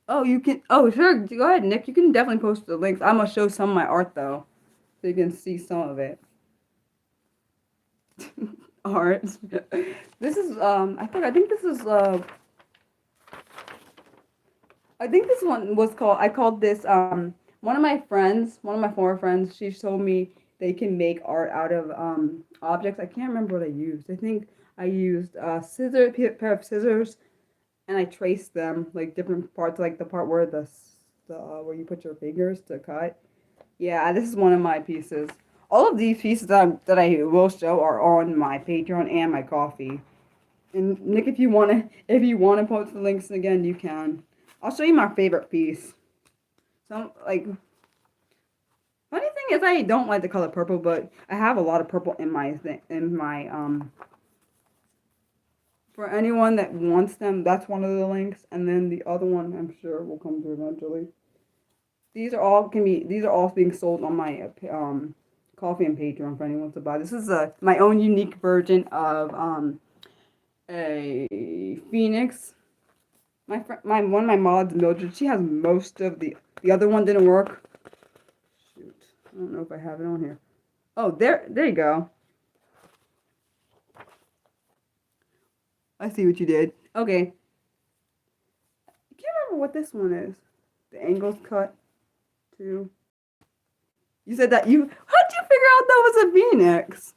Oh, you can. Oh, sure. Go ahead, Nick. You can definitely post the links. I'm gonna show some of my art though, so you can see some of it. Art. This is I think this is I think this one was called. I called this one of my former friends. She told me they can make art out of objects. I can't remember what I used. I think I used pair of scissors, and I traced them like different parts, like the part where the where you put your fingers to cut. Yeah, this is one of my pieces. All of these pieces that I will show are on my Patreon and my Coffee. And Nick, if you wanna post the links again, you can. I'll show you my favorite piece. Some like Funny thing is, I don't like the color purple, but I have a lot of purple in my For anyone that wants them, that's one of the links, and then the other one I'm sure will come through eventually. These are all being sold on my Coffee and Patreon for anyone wants to buy. This is my own unique version of a Phoenix. One of my mods, Mildred, she has most of the other one didn't work. Shoot, I don't know if I have it on here. Oh, there you go. I see what you did. Okay. I can't remember what this one is. The angle's cut too. You said that how'd you figure out that was a Phoenix?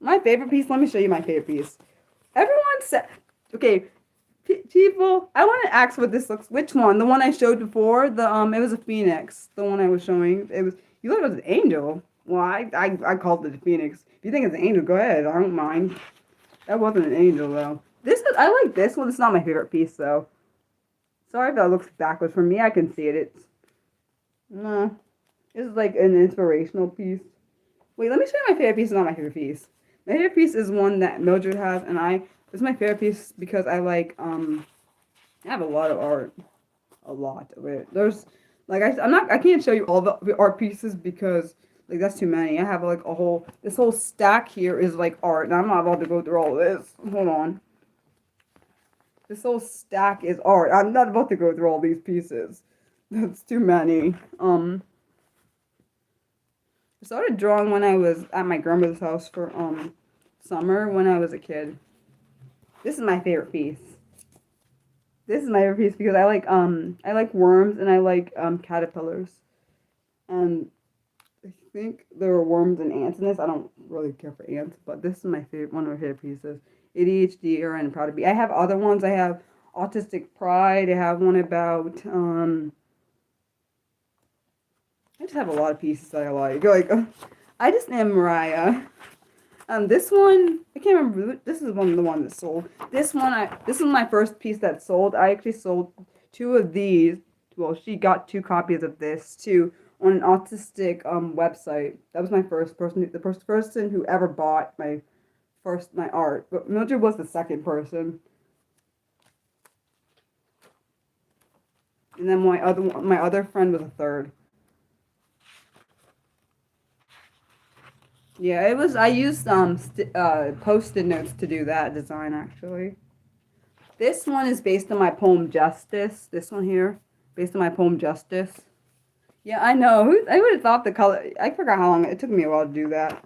My favorite piece, let me show you my favorite piece. Everyone said, okay, people, I want to ask what this looks, which one? The one I showed before, it was a Phoenix. The one I was showing, you thought it was an angel. Well, I called it a Phoenix. If you think it's an angel, go ahead, I don't mind. That wasn't an angel, though. I like this one. It's not my favorite piece, though. Sorry if that looks backwards. For me, I can see it. No. This is like an inspirational piece. Wait, let me show you my favorite piece. It's not my favorite piece. My favorite piece is one that Mildred has, and it's my favorite piece because I have a lot of art. A lot of it. There's, like, I can't show you all the art pieces because, like, that's too many. I have, like, this whole stack here is, like, art, and I'm not about to go through all this. Hold on. This whole stack is art. I'm not about to go through all these pieces. That's too many. I started drawing when I was at my grandmother's house for, summer when I was a kid. This is my favorite piece. This is my favorite piece because I like worms and I like, caterpillars. And I think there were worms and ants in this. I don't really care for ants, but this is one of my favorite pieces. ADHD and Proud to Be. I have other ones. I have Autistic Pride. I have one about, I just have a lot of pieces that I like. I just named Mariah. This one, I can't remember. This is one of the ones that sold. This is my first piece that sold. I actually sold 2 of these. Well, she got 2 copies of this too on an autistic website. That was my first person, the first person who ever bought my art. But Mildred was the second person. And then my other friend was a third. Yeah, I used Post-it notes to do that design actually. This one is based on my poem Justice. This one here, based on my poem Justice. Yeah, I know. I would have thought the color. I forgot how long it took me a while to do that.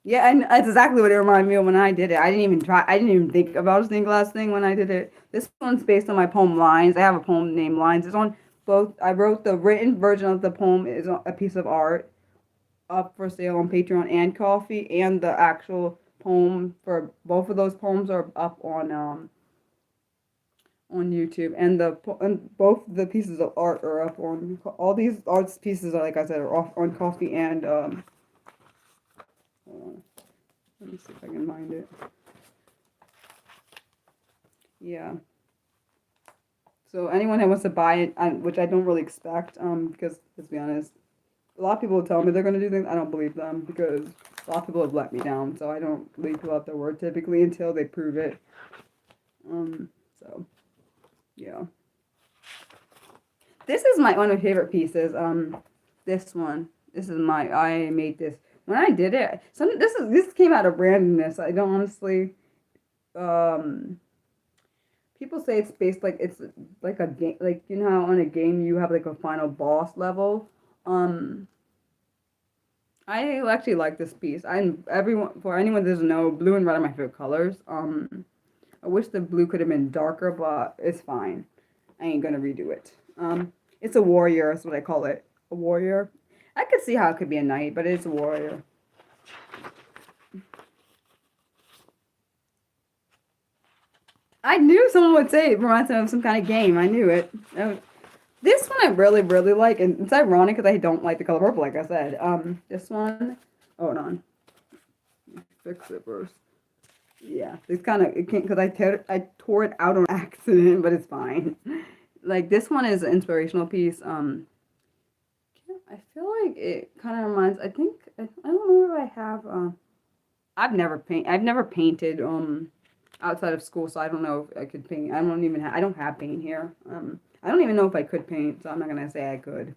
Yeah, and that's exactly what it reminded me of when I did it. I didn't even think about a stained glass thing when I did it. This one's based on my poem Lines. I have a poem named Lines. It's on both. I wrote the written version of the poem is a piece of art up for sale on Patreon and Coffee, and the actual poem for both of those poems are up on YouTube, and both the pieces of art are up on all these arts pieces. Like I said, are off on Coffee and hold on. Let me see if I can find it. Yeah. So anyone that wants to buy it, which I don't really expect, because let's be honest, a lot of people tell me they're going to do things. I don't believe them because a lot of people have let me down. So I don't believe people out their word typically until they prove it. So, yeah. This is one of my favorite pieces. This one. I made this. When I did it, this came out of randomness. I don't honestly, people say it's based it's like a game, like, you know how on a game you have like a final boss level. I actually like this piece. For anyone that doesn't know, blue and red are my favorite colors. I wish the blue could have been darker, but it's fine. I ain't gonna redo it. It's a warrior, that's what I call it. A warrior. I could see how it could be a knight, but it's a warrior. I knew someone would say it reminds me of some kind of game. I knew it. This one I really, really like, and it's ironic because I don't like the color purple, like I said. This one, hold on. Fix it first. Yeah, it's kind of, it can't, because I tore it out on accident, but it's fine. Like, this one is an inspirational piece. I feel like it kind of reminds. I don't know if I have. I've never painted outside of school, so I don't know if I could paint. I don't have paint here. I don't even know if I could paint, so I'm not gonna say I could.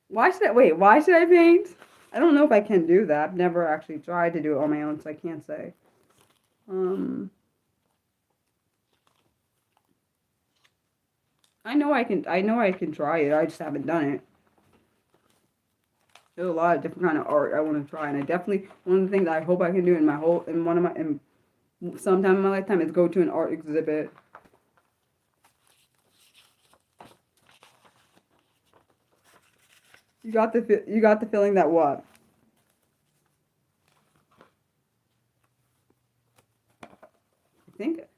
Why should I paint? I don't know if I can do that. I've never actually tried to do it on my own, so I can't say. Um, I know I can try it. I just haven't done it. There's a lot of different kind of art I want to try, and I definitely one of the things I hope I can do in sometime in my lifetime is go to an art exhibit. You got the feeling that what?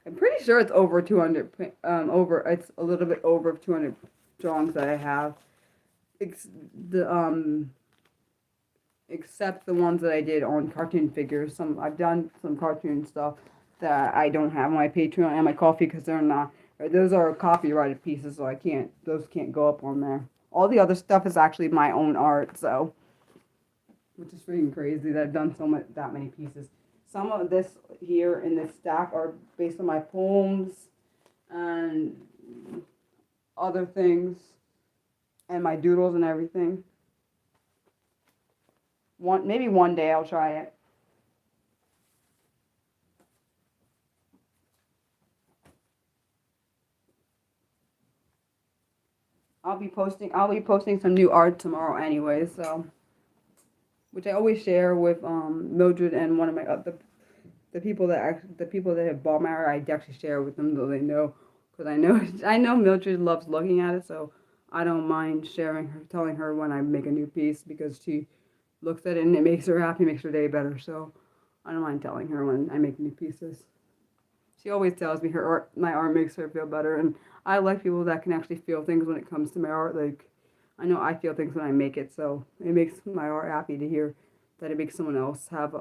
I'm pretty sure it's over 200 it's a little bit over 200 drawings that I have. Ex- the Except the ones that I did on cartoon figures. I've done some cartoon stuff that I don't have on my Patreon and my Coffee because they're not. Those are copyrighted pieces, so those can't go up on there. All the other stuff is actually my own art, so which is freaking crazy that I've done that many pieces. Some of this here in this stack are based on my poems and other things and my doodles and everything. Maybe one day I'll try it. I'll be posting some new art tomorrow anyway, so which I always share with Mildred and one of my the people that have bought my art. I actually share with them so they know, because I know Mildred loves looking at it, so I don't mind telling her when I make a new piece because she looks at it and it makes her happy, makes her day better. So I don't mind telling her when I make new pieces. She always tells me my art makes her feel better, and I like people that can actually feel things when it comes to my art. Like I know I feel things when I make it, so it makes my art happy to hear that it makes someone else have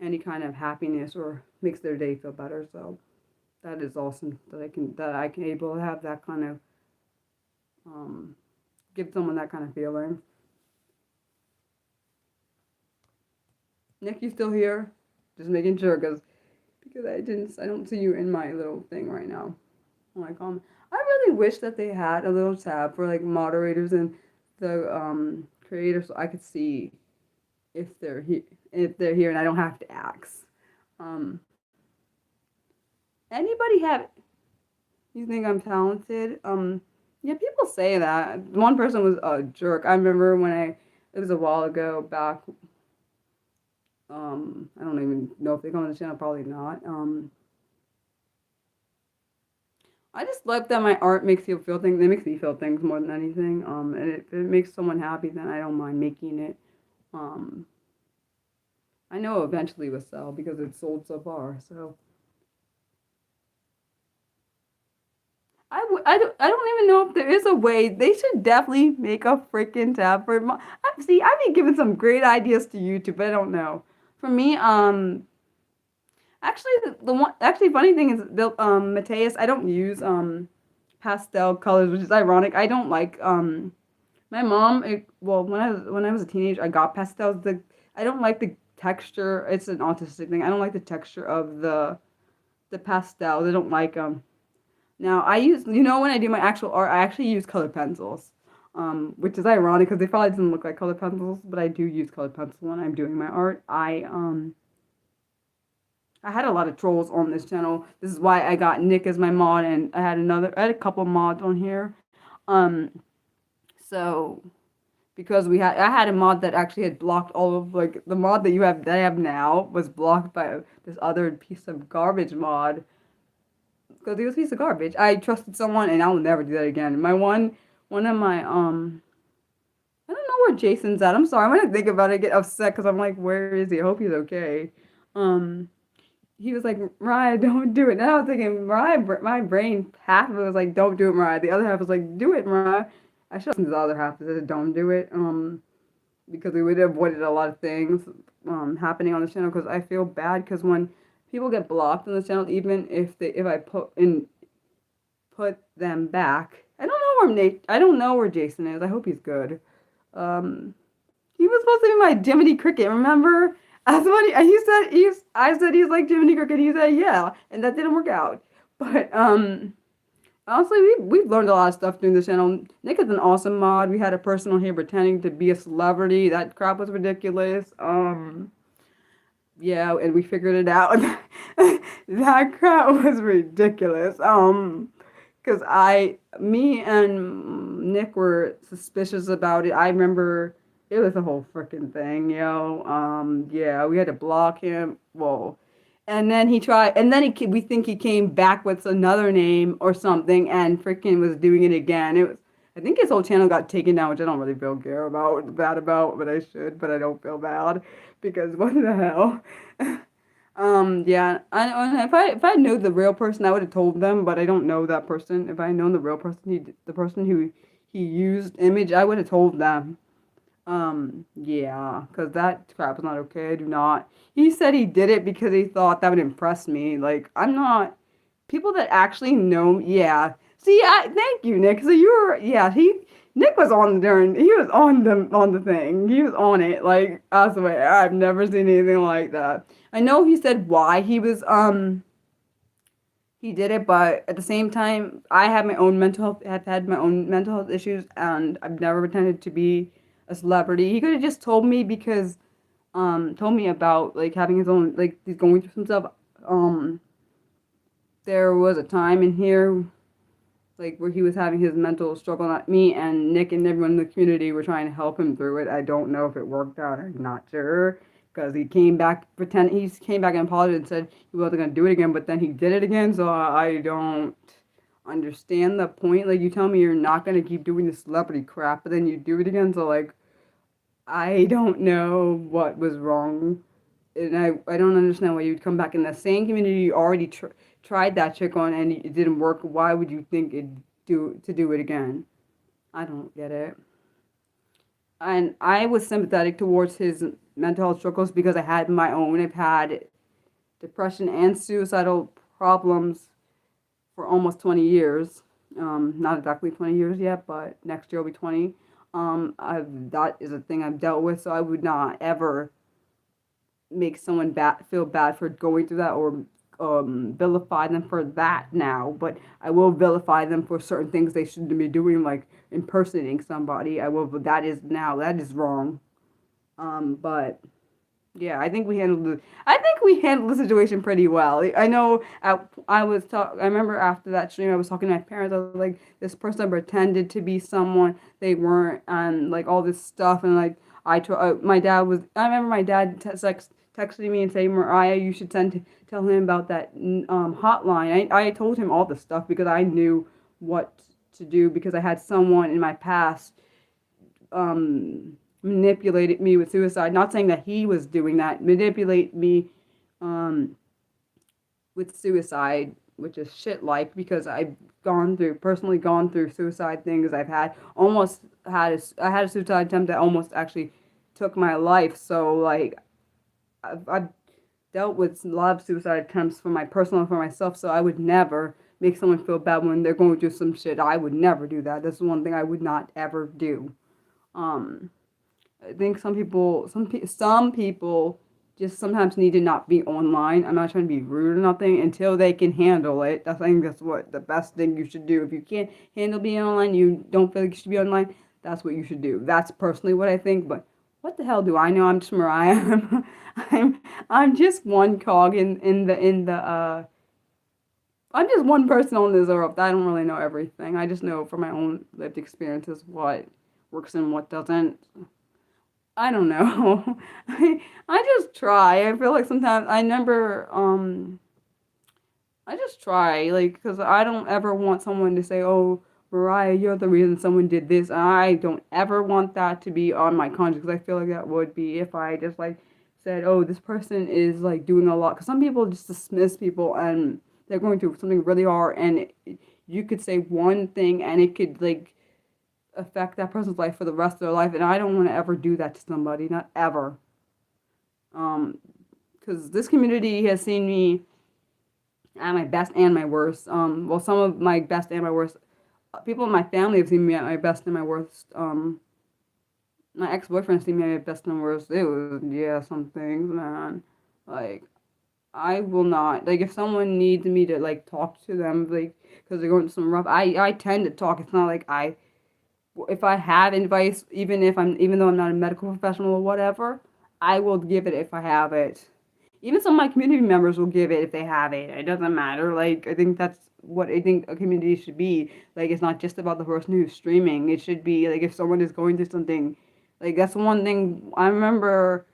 any kind of happiness or makes their day feel better. So that is awesome that I can able to have that kind of um, give someone that kind of feeling. Nick, you still here? Just making sure because I don't see you in my little thing right now. Oh my god. I really wish that they had a little tab for like moderators and the creators so I could see if they're here and I don't have to ask. Um Anybody have you think I'm talented? Yeah, people say that. One person was a jerk. I remember it was a while ago back. I don't even know if they come on the channel, probably not. I just like that my art makes you feel things. It makes me feel things more than anything. And if it makes someone happy, then I don't mind making it. Um, I know eventually it will sell because it's sold so far. So I don't even know if there is a way. They should definitely make a freaking tab for. See, I've been giving some great ideas to YouTube, but I don't know. For me, actually, the one actually funny thing is the Mateus. I don't use pastel colors, which is ironic. I don't like my mom. Well, when I was a teenager, I got pastels. I don't like the texture. It's an autistic thing. I don't like the texture of the pastels. I don't like Now I use when I do my actual art, I actually use colored pencils. Which is ironic because they probably doesn't look like colored pencils, but I do use colored pencils when I'm doing my art. I had a lot of trolls on this channel. This is why I got Nick as my mod, and I had a couple mods on here. Um, so because I had a mod that actually had blocked all of like the mod that I have now was blocked by this other piece of garbage mod because it was a piece of garbage. I trusted someone, and I'll never do that again. One of my I don't know where Jason's at. I'm sorry. When I think about it, I get upset because I'm like, where is he? I hope he's okay. Um, he was like, Mariah, don't do it. And I was thinking, Mariah, my brain, half of it was like, don't do it, Mariah. The other half was like, do it, Mariah. I should listen to the other half that said, don't do it. Because we would have avoided a lot of things happening on the channel. Because I feel bad because when people get blocked on the channel, even if I put them back, I don't know I don't know where Jason is. I hope he's good. Um, he was supposed to be my Jiminy Cricket, remember? That's what I said he's like Jiminy Cricket. He said yeah, and that didn't work out. But honestly, we've learned a lot of stuff doing this channel. Nick is an awesome mod. We had a person on here pretending to be a celebrity. That crap was ridiculous. Yeah, and we figured it out. That crap was ridiculous. Because me and Nick were suspicious about it. I remember it was a whole freaking thing, yo. Yeah, we had to block him. Whoa. And then he tried, and then we think he came back with another name or something, and freaking was doing it again. I think his whole channel got taken down, which I don't really feel bad about, but I should, but I don't feel bad because what the hell? Yeah, if I knew the real person, I would have told them, but I don't know that person. If I known the real person, the person who he used image, I would have told them. Yeah, because that crap is not okay. I do not. He said he did it because he thought that would impress me. Like, I'm not. People that actually know me, yeah. See, thank you, Nick. So you were, yeah, Nick was on during, he was on the thing. He was on it. Like, I swear, I've never seen anything like that. I know he said why he did it, but at the same time, have had my own mental health issues, and I've never pretended to be a celebrity. He could have just told me because, told me about, like, having his own, like, he's going through some stuff. There was a time in here, like, where he was having his mental struggle, not me, and Nick and everyone in the community were trying to help him through it. I don't know if it worked out. I'm not sure. Because he came back, he came back and apologized and said he wasn't going to do it again, but then he did it again, so I don't understand the point. Like, you tell me you're not going to keep doing the celebrity crap, but then you do it again, so, like, I don't know what was wrong. And I don't understand why you'd come back in the same community you already tried that trick on and it didn't work. Why would you think to do it again? I don't get it. And I was sympathetic towards his mental health struggles because I had my own. I've had depression and suicidal problems for almost 20 years. Not exactly 20 years yet, but next year will be 20. That is a thing I've dealt with, so I would not ever make someone feel bad for going through that or vilify them for that now, but I will vilify them for certain things they shouldn't be doing, like impersonating somebody. But that is wrong. But yeah, I think we handled the situation pretty well. I know I remember after that stream I was talking to my parents. I was like, this person pretended to be someone they weren't, and like all this stuff, and like I remember my dad texted me and saying, Mariah, you should tell him about that hotline. I told him all the stuff because I knew what to do because I had someone in my past manipulated me with suicide. Not saying that he was doing that. Manipulate me with suicide, which is shit like because I've personally gone through suicide things. I had a suicide attempt that almost actually took my life. So like I've dealt with a lot of suicide attempts for myself, so I would never make someone feel bad when they're going through some shit. I would never do that. That's one thing I would not ever do. I think some people just sometimes need to not be online. I'm not trying to be rude or nothing until they can handle it. I think that's what the best thing you should do. If you can't handle being online, you don't feel like you should be online, that's what you should do. That's personally what I think, but what the hell do I know? I'm just Mariah. I'm just one cog in the I'm just one person on this earth. I don't really know everything. I just know from my own lived experiences what works and what doesn't. I don't know. I just try. I feel like sometimes I remember I just try, like, because I don't ever want someone to say, oh, Mariah, you're the reason someone did this. I don't ever want that to be on my conscience, because I feel like that would be if I just, like, said, oh, this person is, like, doing a lot. Because some people just dismiss people, and they're going through something really hard, and you could say one thing, and it could, like, affect that person's life for the rest of their life, and I don't want to ever do that to somebody, not ever. Because this community has seen me at my best and my worst. Well, some of my best and my worst people in my family have seen me at my best and my worst. My ex-boyfriend seen me at my best and worst. It was, yeah, some things, man. Like, I will not, like, if someone needs me to, like, talk to them, like, because they're going through some rough, I tend to talk. It's not like if I have advice, even though I'm not a medical professional or whatever, I will give it if I have it. Even some of my community members will give it if they have it. It doesn't matter. Like, I think that's what I think a community should be. Like, it's not just about the person who's streaming. It should be like if someone is going through something. Like, that's one thing I remember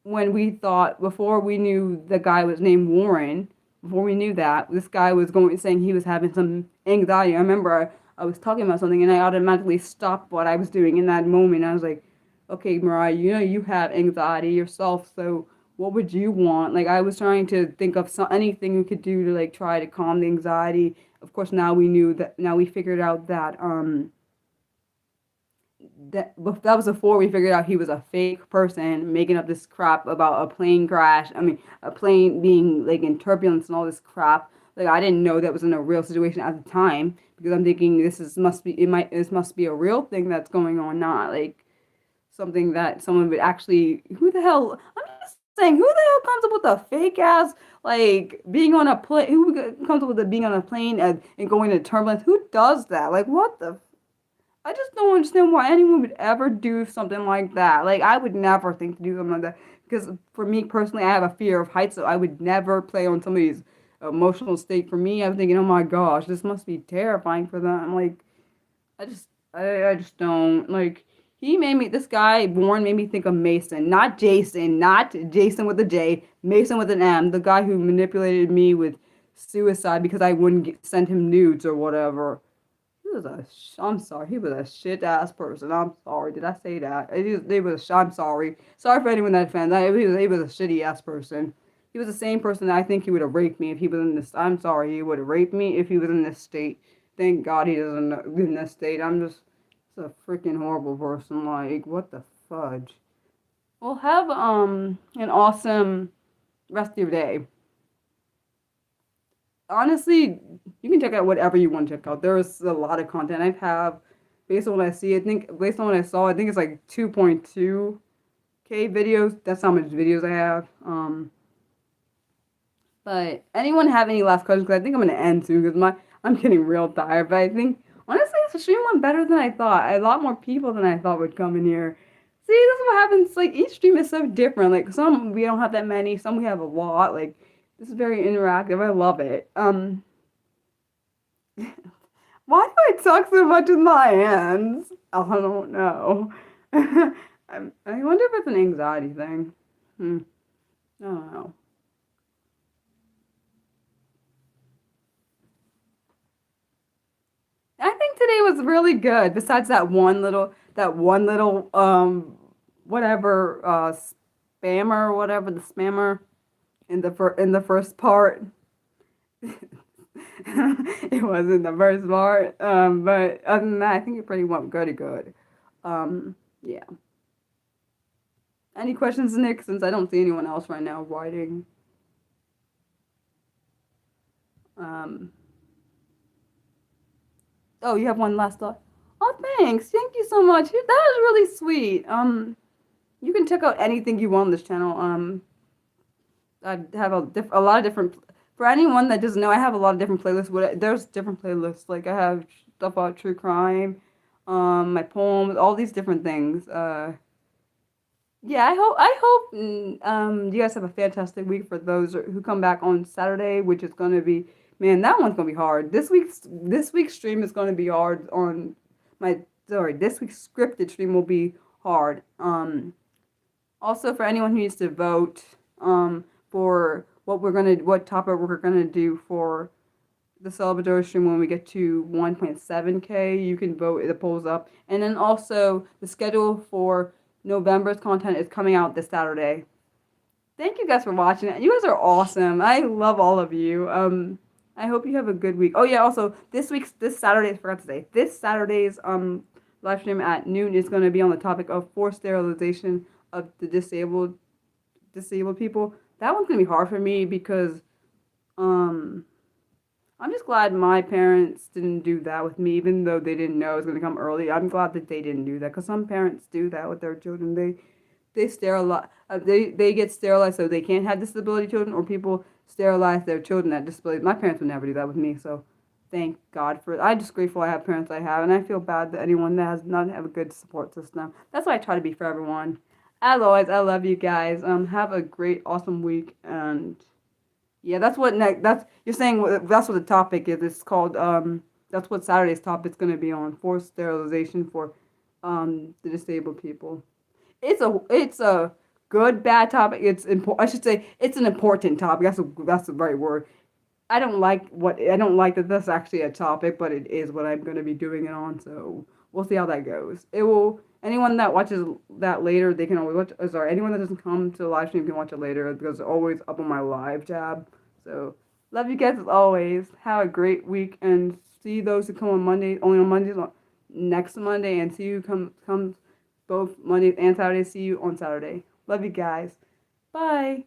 when we thought before we knew the guy was named Warren. Before we knew that, this guy was going saying he was having some anxiety. I remember I was talking about something and I automatically stopped what I was doing in that moment. I was like, okay, Mariah, you know you have anxiety yourself, so what would you want? Like, I was trying to think of anything we could do to like try to calm the anxiety. Of course, now we figured out that that was before we figured out he was a fake person making up this crap about a plane crash. I mean, a plane being like in turbulence and all this crap. Like, I didn't know that was in a real situation at the time because I'm thinking this must be a real thing that's going on, not like something that someone would actually. Who the hell? I'm just saying, who the hell comes up with a fake ass like being on a plane? Who comes up with being on a plane and going into turbulence? Who does that? Like, what the I just don't understand why anyone would ever do something like that. Like, I would never think to do something like that. Because for me personally, I have a fear of heights, so I would never play on somebody's emotional state. For me, I'm thinking, oh my gosh, this must be terrifying for them. Like, I just don't. Like, this guy, Warren, made me think of Mason. Not Jason with a J, Mason with an M. The guy who manipulated me with suicide because I wouldn't send him nudes or whatever. I'm sorry, he was a shit ass person. I'm sorry, did I say that? I'm sorry. Sorry for anyone that offends. He was a shitty ass person. He was the same person that I think he would have raped me if he was in this. I'm sorry, he would have raped me if he was in this state. Thank God he isn't in this state. It's a freaking horrible person. Like, what the fudge? Well, have an awesome rest of your day. Honestly, you can check out whatever you want to check out. There's a lot of content I have based on what I see. I think based on what I saw, I think it's like 2.2K videos. That's how much videos I have. But anyone have any last questions? Because I think I'm gonna end soon because I'm getting real tired. But I think honestly, the stream went better than I thought. A lot more people than I thought would come in here. See, this is what happens. Like each stream is so different. Like some we don't have that many. Some we have a lot. Like this is very interactive. I love it. Why do I talk so much with my hands? I don't know. I wonder if it's an anxiety thing. I don't know. I think today was really good. Besides that one little whatever spammer or whatever the spammer in the first part. It was in the first part. But other than that, I think it pretty went pretty good. Yeah. Any questions, Nick? Since I don't see anyone else right now writing. Um, oh, you have one last thought. Oh, thanks. Thank you so much. That was really sweet. You can check out anything you want on this channel. I have a lot of different. For anyone that doesn't know, I have a lot of different playlists. There's different playlists. Like I have stuff about true crime, my poems, all these different things. Yeah, you guys have a fantastic week for those who come back on Saturday, which is going to be, man, that one's going to be hard. This week's stream is going to be hard on this week's scripted stream will be hard. Also for anyone who needs to vote, for what topic we're gonna do for the celebratory stream when we get to 1.7K, you can vote. The polls up, and then also the schedule for November's content is coming out this Saturday. Thank you guys for watching. You guys are awesome. I love all of you. I hope you have a good week. Oh yeah, also this Saturday, I forgot to say, this Saturday's live stream at noon is going to be on the topic of forced sterilization of the disabled people. That one's gonna be hard for me because I'm just glad my parents didn't do that with me, even though they didn't know it was going to come early. I'm glad that they didn't do that because some parents do that with their children. They sterilize they get sterilized so they can't have disability children, or people sterilize their children at disability. My parents would never do that with me, so thank God for it. I'm just grateful I have parents I have, and I feel bad that anyone that has not have a good support system. That's why I try to be for everyone. As always, I love you guys. Have a great, awesome week, and yeah, that's what next. That's you're saying. That's what the topic is. It's called. That's what Saturday's topic's going to be on: forced sterilization for, the disabled people. It's a good bad topic. It's important. I should say it's an important topic. That's the right word. I don't like that that's actually a topic, but it is what I'm going to be doing it on. So we'll see how that goes. It will. Anyone that watches that later, they can always watch. Sorry, anyone that doesn't come to the live stream can watch it later because it's always up on my live tab. So love you guys as always. Have a great week and see those who come on Monday. Only on Mondays. Next Monday, and see you come both Mondays and Saturdays. See you on Saturday. Love you guys. Bye.